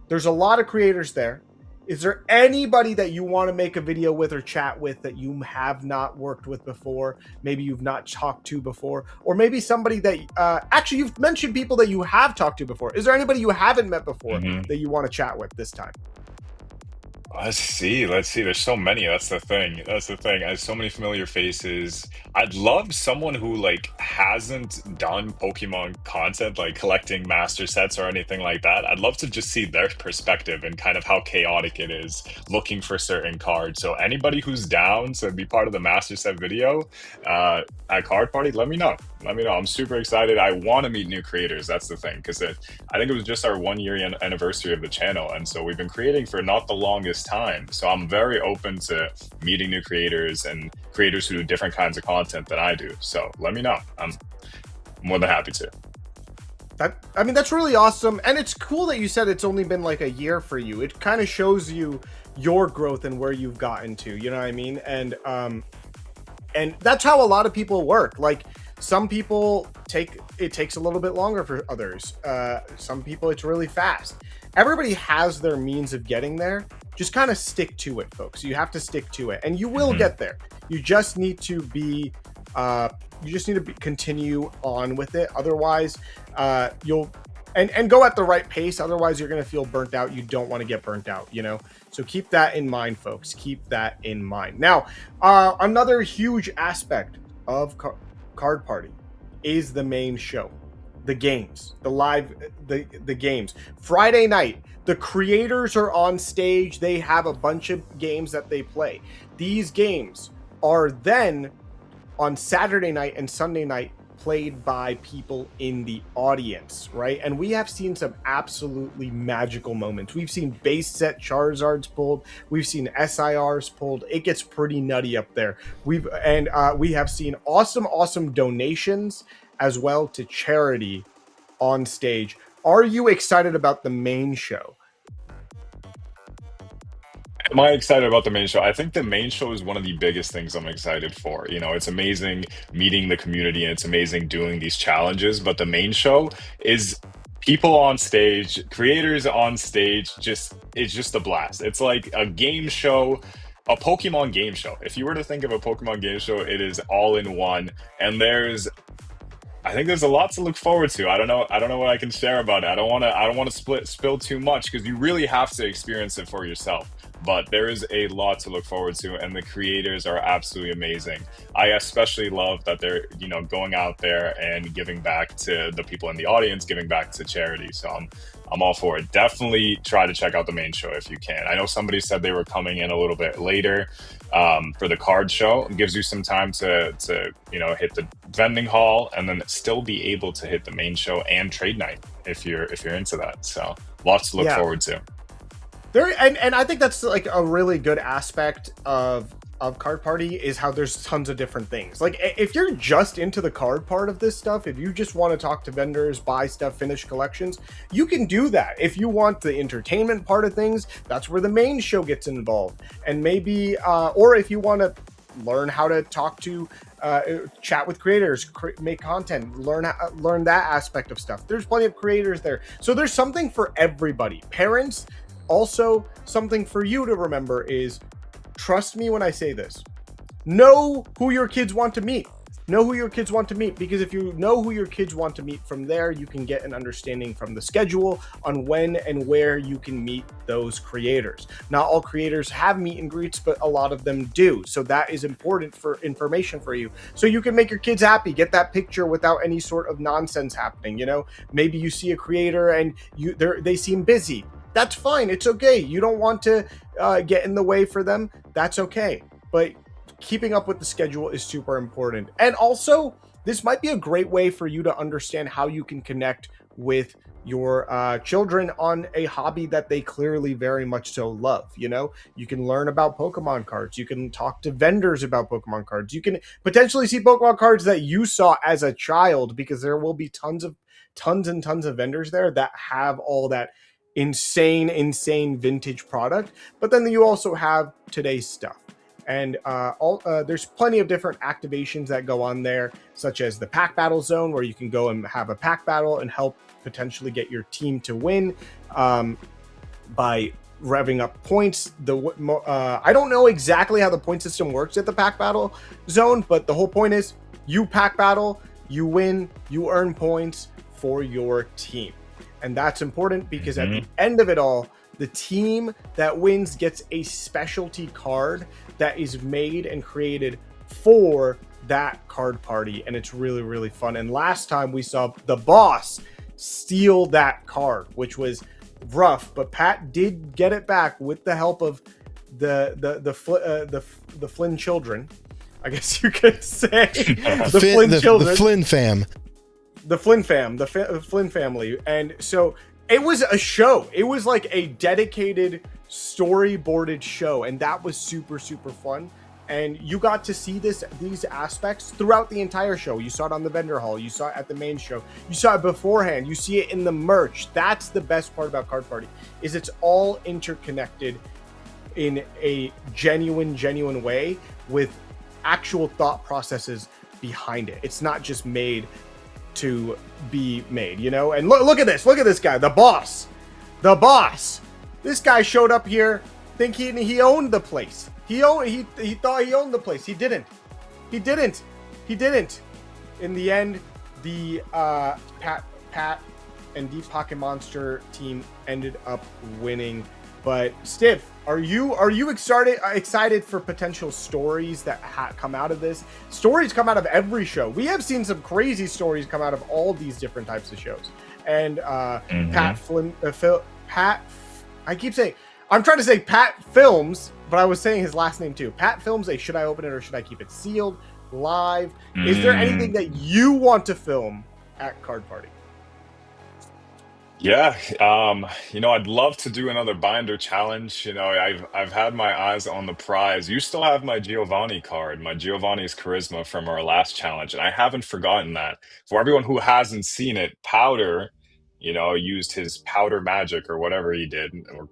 there's a lot of creators there. Is there anybody that you want to make a video with or chat with that you have not worked with before? Maybe you've not talked to before, or maybe somebody that actually you've mentioned people that you have talked to before. Is there anybody you haven't met before that you want to chat with this time? Let's see. There's so many. That's the thing. I have so many familiar faces. I'd love someone who like hasn't done Pokemon content, like collecting master sets or anything like that. I'd love to just see their perspective and kind of how chaotic it is looking for certain cards. So anybody who's down to be part of the master set video at Card Party, let me know. I'm super excited. I want to meet new creators. That's the thing, because I think it was just our 1 year anniversary of the channel, and so we've been creating for not the longest time. So I'm very open to meeting new creators and creators who do different kinds of content than I do. So let me know. I'm more than happy to. That's really awesome, and it's cool that you said it's only been like a year for you. It kind of shows you your growth and where you've gotten to. You know what I mean? And that's how a lot of people work. Like, some people takes a little bit longer for others. Some people it's really fast. Everybody has their means of getting there. Just kind of stick to it, folks. You have to stick to it, and you will get there. You just need to be continue on with it. Otherwise, you'll and go at the right pace. Otherwise, you're going to feel burnt out. You don't want to get burnt out, you know? So keep that in mind, folks. Keep that in mind. Now, another huge aspect of Card Party is the main show, the games, the games. Friday night, the creators are on stage. They have a bunch of games that they play. These games are then on Saturday night and Sunday night played by people in the audience, right? And we have seen some absolutely magical moments. We've seen base set Charizards pulled. We've seen SIRs pulled. It gets pretty nutty up there. We have seen awesome donations as well to charity on stage. Are you excited about the main show? Am I excited about the main show? I think the main show is one of the biggest things I'm excited for. You know, it's amazing meeting the community and it's amazing doing these challenges, but the main show is people on stage, creators on stage. It's just a blast. It's like a game show, a Pokemon game show. If you were to think of a Pokemon game show, it is all in one. And I think there's a lot to look forward to. I don't know what I can share about it. I don't want to spill too much, because you really have to experience it for yourself. But there is a lot to look forward to, and the creators are absolutely amazing. I especially love that they're, going out there and giving back to the people in the audience, giving back to charity. So I'm all for it. Definitely try to check out the main show if you can. I know somebody said they were coming in a little bit later for the card show. It gives you some time to hit the vending hall and then still be able to hit the main show and trade night if you're into that. So lots to look forward to. And I think that's like a really good aspect of Card Party, is how there's tons of different things. Like, if you're just into the card part of this stuff, if you just want to talk to vendors, buy stuff, finish collections, you can do that. If you want the entertainment part of things, that's where the main show gets involved. And maybe, or if you want to learn how to talk to, chat with creators, make content, learn that aspect of stuff, there's plenty of creators there. So there's something for everybody. Parents, also, something for you to remember is, trust me when I say this, know who your kids want to meet. Know who your kids want to meet, because if you know who your kids want to meet, from there you can get an understanding from the schedule on when and where you can meet those creators. Not all creators have meet and greets, but a lot of them do. So that is important for information for you. So you can make your kids happy, get that picture without any sort of nonsense happening. Maybe you see a creator and they seem busy. That's fine. It's okay. You don't want to get in the way for them. That's okay. But keeping up with the schedule is super important. And also, this might be a great way for you to understand how you can connect with your children on a hobby that they clearly very much so love. You can learn about Pokemon cards. You can talk to vendors about Pokemon cards. You can potentially see Pokemon cards that you saw as a child, because there will be tons and tons of vendors there that have all that insane vintage product, but then you also have today's stuff. And there's plenty of different activations that go on there, such as the pack battle zone, where you can go and have a pack battle and help potentially get your team to win by revving up points. I don't know exactly how the point system works at the pack battle zone, but the whole point is you pack battle, you win, you earn points for your team. And that's important because at the end of it all, the team that wins gets a specialty card that is made and created for that card party. And it's really, really fun. And last time we saw the boss steal that card, which was rough, but Pat did get it back with the help of the Flynn children, I guess you could say. The Flynn children. The Flynn fam. The Flynn fam, the Flynn family. And so it was a show. It was like a dedicated storyboarded show, and that was super, super fun. And you got to see these aspects throughout the entire show. You saw it on the vendor hall, you saw it at the main show, you saw it beforehand, you see it in the merch. That's the best part about Card Party, is it's all interconnected in a genuine way with actual thought processes behind it. It's not just made to be made, you know? And look at this guy, the boss. This guy showed up here thinking he owned the place. He thought he owned the place. He didn't. In the end, the Pat and Deep Pocket Monster team ended up winning. But Stiff, are you excited for potential stories that come out of this? Stories come out of every show. We have seen some crazy stories come out of all these different types of shows. And Pat Films, but I was saying his last name too. Pat Films, should I open it or should I keep it sealed? Live. Is there anything that you want to film at Card Party? Yeah, I'd love to do another binder challenge. I've had my eyes on the prize. You still have my Giovanni card, my Giovanni's Charisma from our last challenge, and I haven't forgotten that. For everyone who hasn't seen it, Powder, used his powder magic or whatever he did, or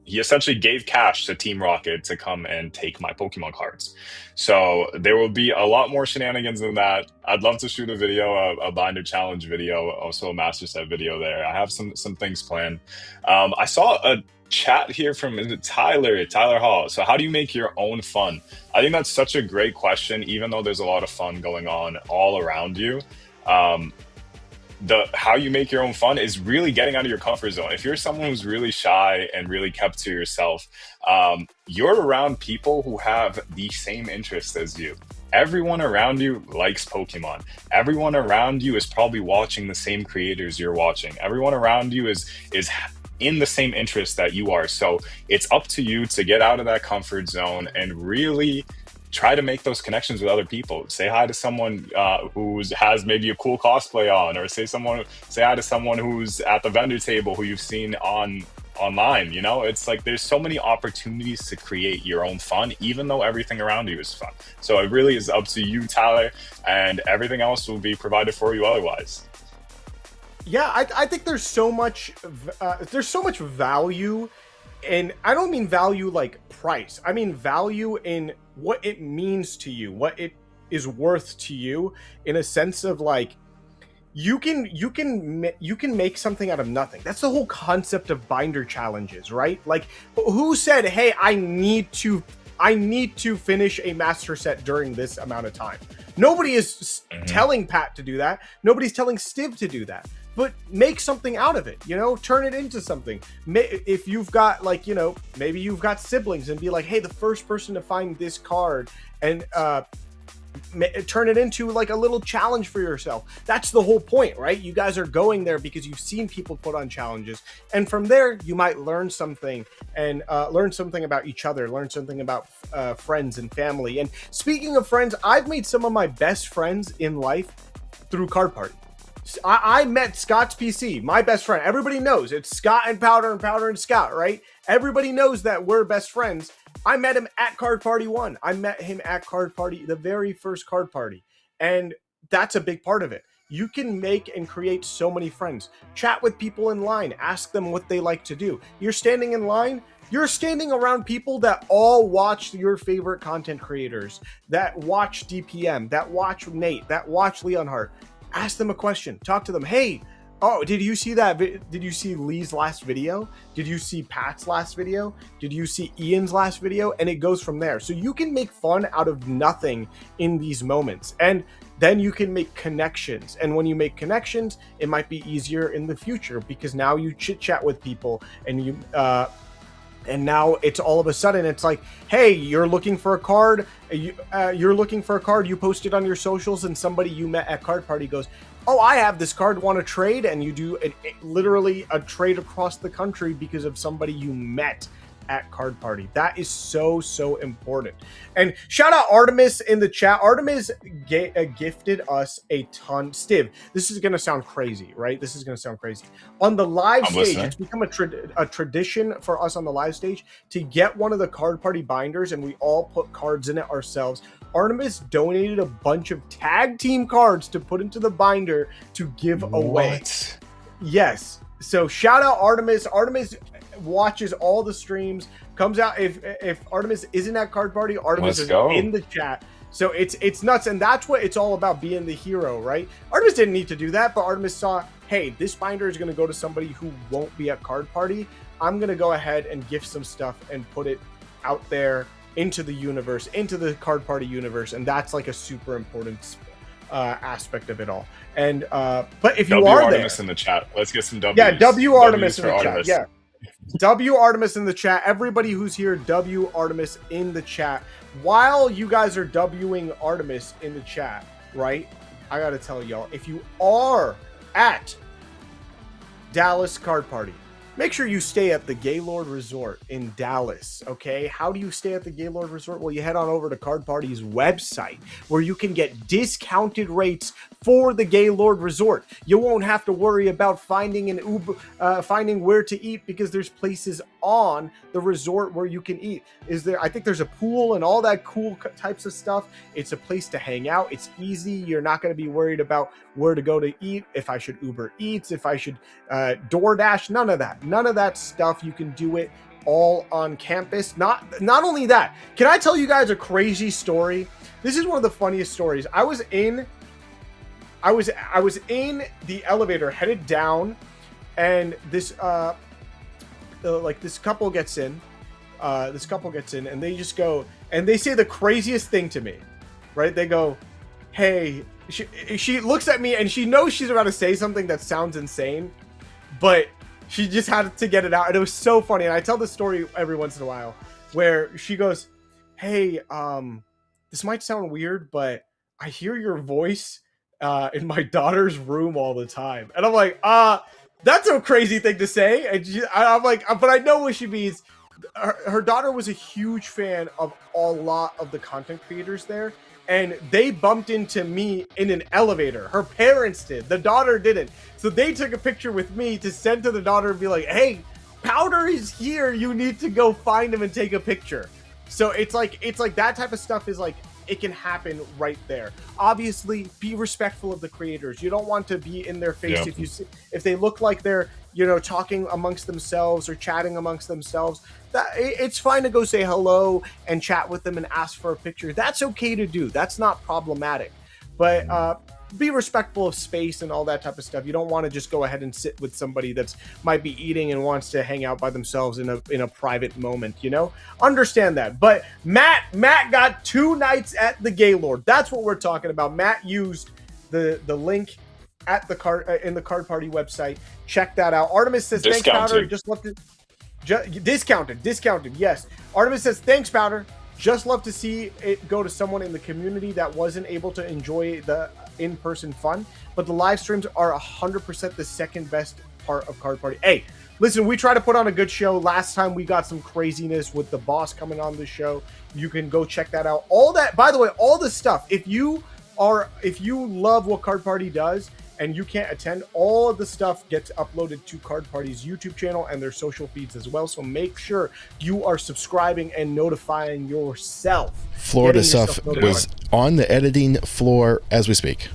he essentially gave cash to Team Rocket to come and take my Pokemon cards. So there will be a lot more shenanigans than that. I'd love to shoot a video, a binder challenge video, also a master set video there. I have some things planned. I saw a chat here from Tyler Hall. So how do you make your own fun? I think that's such a great question, even though there's a lot of fun going on all around you. How you make your own fun is really getting out of your comfort zone. If you're someone who's really shy and really kept to yourself, you're around people who have the same interests as you. Everyone around you likes Pokemon. Everyone around you is probably watching the same creators you're watching. Everyone around you is in the same interest that you are. So it's up to you to get out of that comfort zone and really try to make those connections with other people. Say hi to someone who has maybe a cool cosplay on, or say hi to someone who's at the vendor table who you've seen online. It's like there's so many opportunities to create your own fun, even though everything around you is fun. So it really is up to you, Tyler, and everything else will be provided for you otherwise. Yeah, I think there's so much value. And I don't mean value like price. I mean value in what it means to you, what it is worth to you, in a sense of like you can make something out of nothing. That's the whole concept of binder challenges, right? Like, who said, "Hey, I need to finish a master set during this amount of time"? Nobody is telling Pat to do that. Nobody's telling Stiv to do that. But make something out of it, turn it into something. If you've got maybe you've got siblings, and be like, hey, the first person to find this card, and turn it into like a little challenge for yourself. That's the whole point, right? You guys are going there because you've seen people put on challenges. And from there, you might learn something, and learn something about each other, learn something about friends and family. And speaking of friends, I've made some of my best friends in life through Card Party. I met Scott's PC, my best friend. Everybody knows it's Scott and Powder and Scott, right? Everybody knows that we're best friends. I met him at Card Party 1. I met him at Card Party, the very first Card Party. And that's a big part of it. you can make and create so many friends. Chat with people in line, ask them what they like to do. You're standing in line, you're standing around people that all watch your favorite content creators, that watch DPM, that watch Nate, that watch Leonhardt. Ask them a question, talk to them. Hey, oh, did you see that? Did you see Lee's last video? Did you see Pat's last video? Did you see Ian's last video? And it goes from there. So you can make fun out of nothing in these moments. And then you can make connections. And when you make connections, it might be easier in the future because now you chit chat with people and you, and now it's all of a sudden it's like, hey, you're looking for a card. You're looking for a card. You posted on your socials and somebody you met at Card Party goes, oh, I have this card, want to trade? And you do literally a trade across the country because of somebody you met at Card Party. That is so important. And shout out Artemis in the chat. Artemis gifted us a ton. Stiv, this is going to sound crazy, right? This is going to sound crazy. On the live stage, it's become a tradition for us on the live stage to get one of the Card Party binders, and we all put cards in it ourselves. Artemis donated a bunch of tag team cards to put into the binder to give away. Yes. So shout out Artemis. Artemis watches all the streams, comes out. If Artemis isn't at Card Party, Artemis is in the chat. So it's nuts, and that's what it's all about, being the hero, right? Artemis didn't need to do that, but Artemis saw, hey, this binder is going to go to somebody who won't be at Card Party. I'm going to go ahead and gift some stuff and put it out there into the universe, into the Card Party universe, and that's like a super important aspect of it all. And but if you are Artemis there in the chat, let's get some W's. Yeah, W Artemis in the Artemis. chat. Yeah, W Artemis in the chat. Everybody who's here, W Artemis in the chat. While you guys are Wing Artemis in the chat, right? I gotta tell y'all, if you are at Dallas Card Party, make sure you stay at the Gaylord Resort in Dallas, okay? How do you stay at the Gaylord Resort? Well, you head on over to Card Party's website where you can get discounted rates for the Gaylord Resort. You won't have to worry about finding an Uber, finding where to eat because there's places on the resort where you can eat. I think there's a pool and all that cool types of stuff. It's a place to hang out. It's easy. You're not going to be worried about where to go to eat, if I should Uber Eats, if I should DoorDash, none of that. None of that stuff. You can do it all on campus. Not only that, can I tell you guys a crazy story? This is one of the funniest stories. I was in the elevator headed down, and this this couple gets in. And they just go, and they say the craziest thing to me, right? They go, hey, she looks at me and she knows she's about to say something that sounds insane, but she just had to get it out. And it was so funny. And I tell this story every once in a while where she goes, hey, this might sound weird, but I hear your voice in my daughter's room all the time. And I'm like, that's a crazy thing to say. And I'm like, but I know what she means. Her daughter was a huge fan of a lot of the content creators there, and they bumped into me in an elevator. Her parents did. The daughter didn't. So they took a picture with me to send to the daughter and be like, hey, Powder is here. You need to go find him and take a picture. So it's like that type of stuff is like, it can happen right there. Obviously, be respectful of the creators. You don't want to be in their face. Yeah. If they look like they're, talking amongst themselves or chatting amongst themselves, it's fine to go say hello and chat with them and ask for a picture. That's okay to do. That's not problematic. But be respectful of space and all that type of stuff. You don't want to just go ahead and sit with somebody that's might be eating and wants to hang out by themselves in a private moment, Understand that. But Matt got 2 nights at the Gaylord. That's what we're talking about. Matt used the link at the card in the Card Party website. Check that out. Artemis says, thanks, Powder. Just love to discounted. Yes. Artemis says, thanks, Powder. Just love to see it go to someone in the community that wasn't able to enjoy the in-person fun, but the live streams are 100% the second best part of Card Party. Hey, listen, we try to put on a good show. Last time we got some craziness with the boss coming on the show. You can go check that out. All that, by the way, all the stuff. If you love what Card Party does and you can't attend, all of the stuff gets uploaded to Card Party's YouTube channel and their social feeds as well. So make sure you are subscribing and notifying yourself. Florida stuff was on the editing floor as we speak.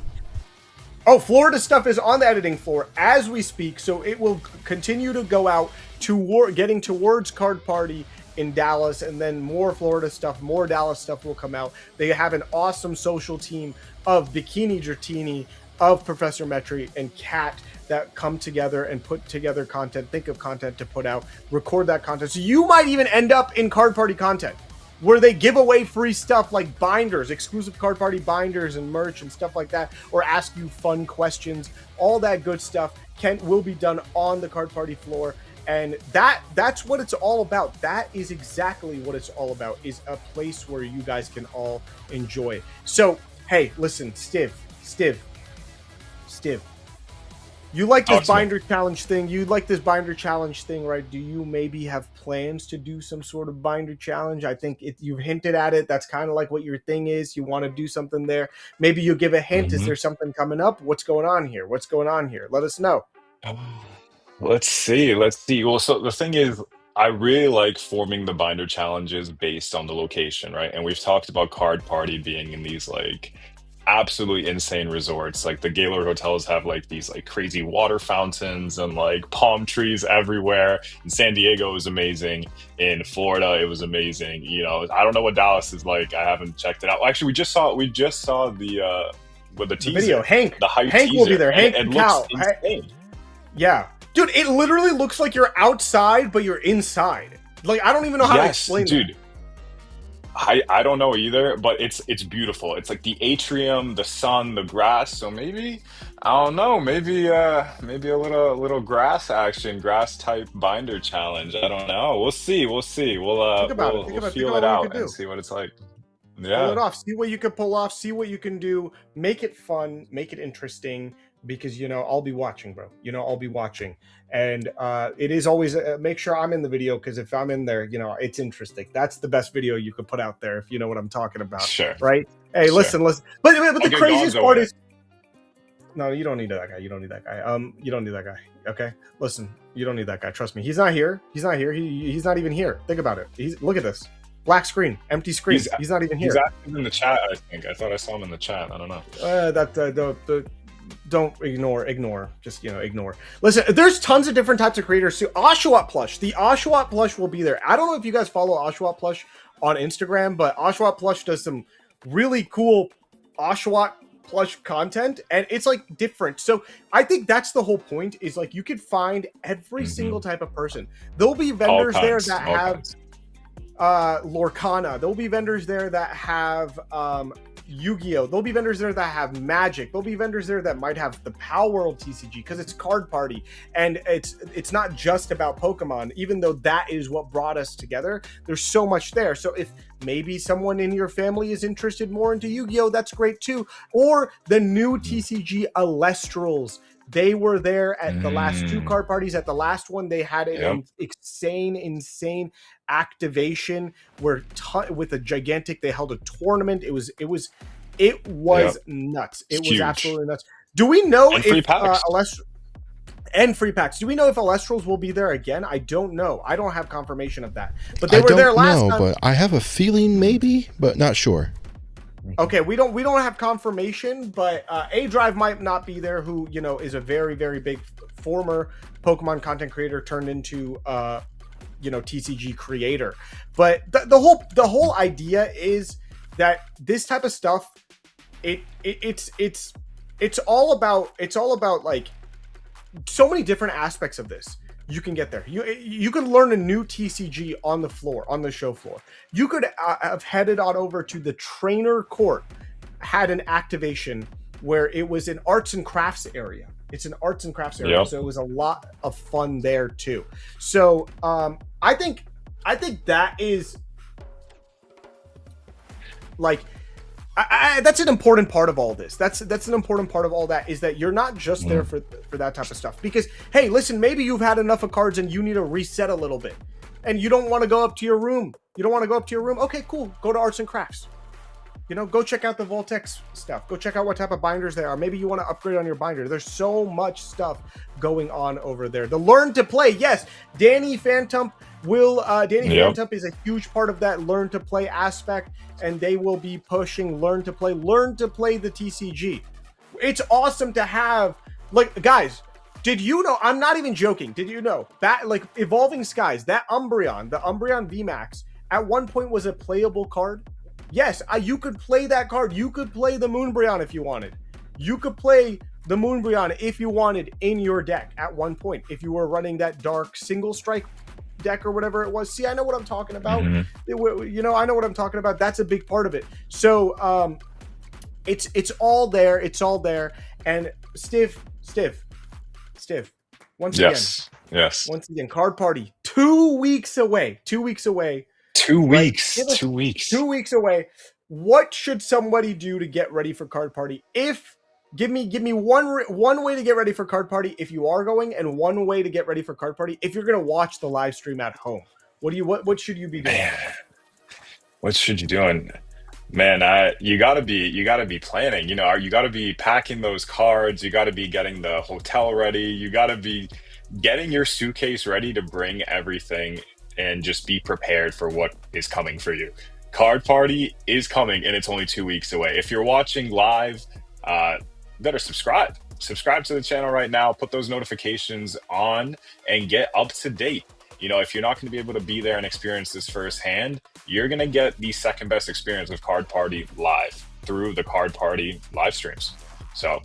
Oh, Florida stuff is on the editing floor as we speak, so it will continue to go out to getting towards Card Party in Dallas, and then more Florida stuff, more Dallas stuff will come out. They have an awesome social team of Bikini Dratini, of Professor Metri, and Kat that come together and put together content, think of content to put out, record that content. So you might even end up in Card Party content, where they give away free stuff like binders, exclusive Card Party binders and merch and stuff like that, or ask you fun questions. All that good stuff will be done on the Card Party floor, and that's what it's all about. That is exactly what it's all about, is a place where you guys can all enjoy. So, hey, listen, Stiv. You like this binder challenge thing? You like this binder challenge thing, right? Do you maybe have plans to do some sort of binder challenge? I think you've hinted at it. That's kind of like what your thing is. You want to do something there. Maybe you give a hint. Is there something coming up? What's going on here? Let us know. Let's see. Well, so the thing is, I really like forming the binder challenges based on the location, right? And we've talked about Card Party being in these like absolutely insane resorts. Like the Gaylord hotels have like these like crazy water fountains and like palm trees everywhere. In San Diego, it was amazing. In Florida, it was amazing. You know, I don't know what Dallas is like. I haven't checked it out. Actually, we just saw the with the teaser, video. Hank teaser. Will be there. Hank and Cal. looks insane. Yeah, dude, it literally looks like you're outside, but you're inside. Like, I don't even know how to explain it. Dude. I don't know either, but it's beautiful. It's like the atrium, the sun, the grass. So maybe, I don't know, maybe a little grass action, grass type binder challenge. I don't know. We'll see. We'll feel it out and see what it's like. Yeah. Pull it off. See what you can pull off. See what you can do. Make it fun. Make it interesting. Because, you know, I'll be watching, bro. You know, I'll be watching. And it is always, make sure I'm in the video, because if I'm in there, you know, it's interesting. That's the best video you could put out there, if you know what I'm talking about. Sure. Right? Hey, sure. listen. But the craziest part is, no, you don't need that guy. You don't need that guy. Okay? Listen, you don't need that guy. Trust me. He's not here. He's not even here. Think about it. Look at this. Black screen, empty screen. He's not even here. He's active in the chat, I think. I thought I saw him in the chat. I don't know. Don't ignore. Just, you know, ignore. Listen, there's tons of different types of creators too. Oshawott Plush. The Oshawott Plush will be there. I don't know if you guys follow Oshawott Plush on Instagram, but Oshawott Plush does some really cool Oshawott Plush content, and it's like different. So I think that's the whole point, is like you could find every single type of person. There'll be vendors there that have Lorcana. There'll be vendors there that have Yu-Gi-Oh! There'll be vendors there that have Magic. There'll be vendors there that might have the Power World TCG, because it's Card Party, and it's not just about Pokemon, even though that is what brought us together. There's so much there. So if maybe someone in your family is interested more into Yu-Gi-Oh!, that's great too. Or the new TCG Alestrals. They were there at the last two card parties. At the last one, they had an insane activation where with a gigantic, they held a tournament. It was nuts. It was huge. Absolutely nuts. Do we know and free if packs. And free packs. Do we know if Alestrals will be there again? I don't know. I don't have confirmation of that. But they were there last time. But I have a feeling maybe, but not sure. Okay, we don't have confirmation, but A Drive might not be there, who, you know, is a very, very big former Pokemon content creator turned into you know, TCG creator. But the whole idea is that this type of stuff, it's all about like so many different aspects of this. You can get there. You can learn a new TCG on the floor, on the show floor. You could have headed on over to the trainer court, had an activation where it was an arts and crafts area. It's an arts and crafts area, so it was a lot of fun there too. So I think that is like. That's an important part of all this. That's an important part of all that, is that you're not just there for that type of stuff. Because, hey, listen, maybe you've had enough of cards and you need to reset a little bit. And you don't want to go up to your room. Okay, cool. Go to Arts and Crafts. You know, go check out the Voltex stuff. Go check out what type of binders there are. Maybe you want to upgrade on your binder. There's so much stuff going on over there. The Learn to Play. Yes, Danny Phantom Phantom is a huge part of that Learn to Play aspect, and they will be pushing Learn to Play the TCG. it's awesome to have, like, guys, did you know, I'm not even joking, did you know that, like, Evolving Skies, that Umbreon, the Umbreon VMAX, at one point was a playable card? Yes, you could play that card. You could play the Moonbreon if you wanted. You could play the Moonbreon if you wanted in your deck at one point, if you were running that dark single strike deck or whatever it was. See, I know what I'm talking about. You know, I know what I'm talking about. That's a big part of it. So it's all there. It's all there. And Stiv, once again, Card Party, 2 weeks away. 2 weeks away. 2 weeks. Right? 2 weeks. 2 weeks away. What should somebody do to get ready for Card Party? Give me one way to get ready for Card Party if you are going, and one way to get ready for Card Party if you're going to watch the live stream at home. What should you be doing? Man, what should you doing? Man, you gotta be planning. You know, you gotta be packing those cards. You gotta be getting the hotel ready. You gotta be getting your suitcase ready to bring everything and just be prepared for what is coming for you. Card Party is coming, and it's only 2 weeks away. If you're watching live, better subscribe to the channel right now. Put those notifications on and get up to date. You know, if you're not going to be able to be there and experience this firsthand, you're going to get the second best experience of Card Party live through the Card Party live streams. So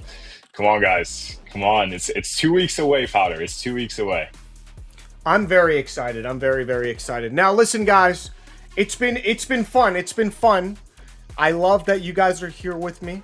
come on, guys, come on. It's 2 weeks away, Fowler. It's 2 weeks away. I'm very excited. I'm very, very excited. Now, listen, guys, it's been fun. It's been fun. I love that you guys are here with me,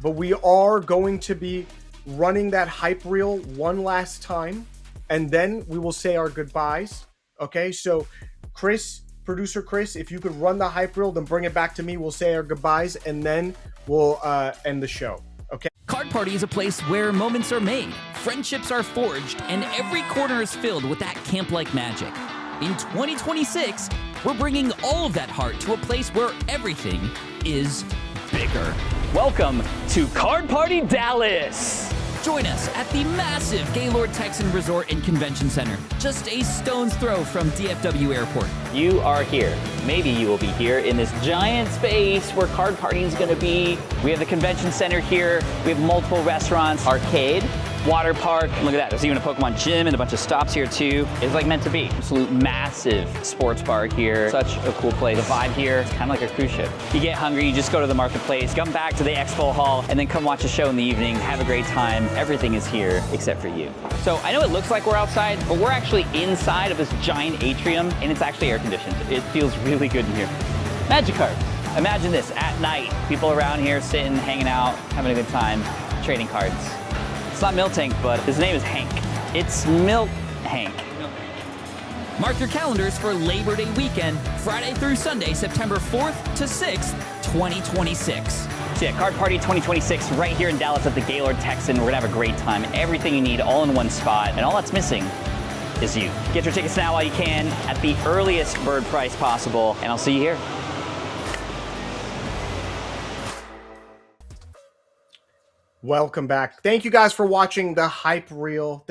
but we are going to be running that hype reel one last time, and then we will say our goodbyes. Okay, so Chris, producer Chris, if you could run the hype reel, then bring it back to me. We'll say our goodbyes, and then we'll end the show. Okay. Card Party is a place where moments are made, friendships are forged, and every corner is filled with that camp-like magic. In 2026, we're bringing all of that heart to a place where everything is bigger. Welcome to Card Party Dallas. Join us at the massive Gaylord Texan Resort and Convention Center, just a stone's throw from DFW Airport. You are here. Maybe you will be here in this giant space where Card Party is going to be. We have the convention center here. We have multiple restaurants, arcade, water park. Look at that. There's even a Pokemon gym and a bunch of stops here too. It's like meant to be. Absolute massive sports bar here. Such a cool place. The vibe here is kind of like a cruise ship. You get hungry, you just go to the marketplace, come back to the expo hall, and then come watch a show in the evening, have a great time. Everything is here except for you. So I know it looks like we're outside, but we're actually inside of this giant atrium, and it's actually air conditioned. It feels really good in here. Magikarp. Imagine this, at night, people around here sitting, hanging out, having a good time, trading cards. It's not Miltank, but his name is Hank. It's Milk Hank. Mark your calendars for Labor Day weekend, Friday through Sunday, September 4th to 6th, 2026. So yeah, Card Party 2026 right here in Dallas at the Gaylord Texan. We're gonna have a great time. Everything you need all in one spot, and all that's missing is you. Get your tickets now while you can at the earliest bird price possible, and I'll see you here. Welcome back. Thank you guys for watching the hype reel.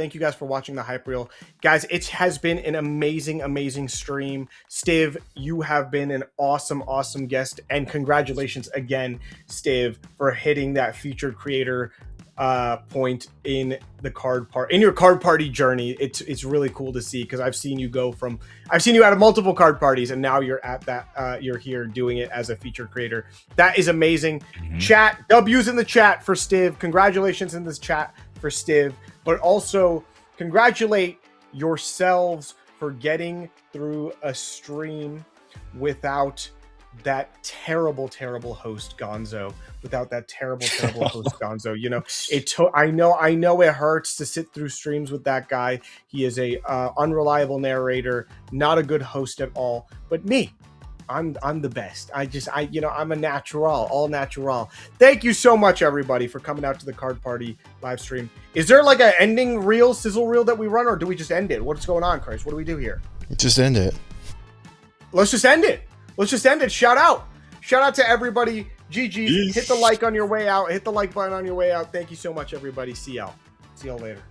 Guys, it has been an amazing stream. Stiv, you have been an awesome guest, and congratulations again, Stiv, for hitting that featured creator point in your Card Party journey. It's really cool to see, because I've seen you out of multiple card parties, and now you're at that you're here doing it as a featured creator. That is amazing. Chat, W's in the chat for Stiv. Congratulations in this chat for Stiv, but also congratulate yourselves for getting through a stream without that terrible host Gonzo. You know, I know it hurts to sit through streams with that guy. He is a unreliable narrator, not a good host at all. But me, I'm the best. I'm a natural, all natural. Thank you so much, everybody, for coming out to the Card Party live stream. Is there like an ending reel, sizzle reel that we run, or do we just end it? What's going on, Chris? What do we do here? Just end it. Let's just end it. Shout out to everybody. GG. Hit the like on your way out. Hit the like button on your way out. Thank you so much, everybody. See y'all later.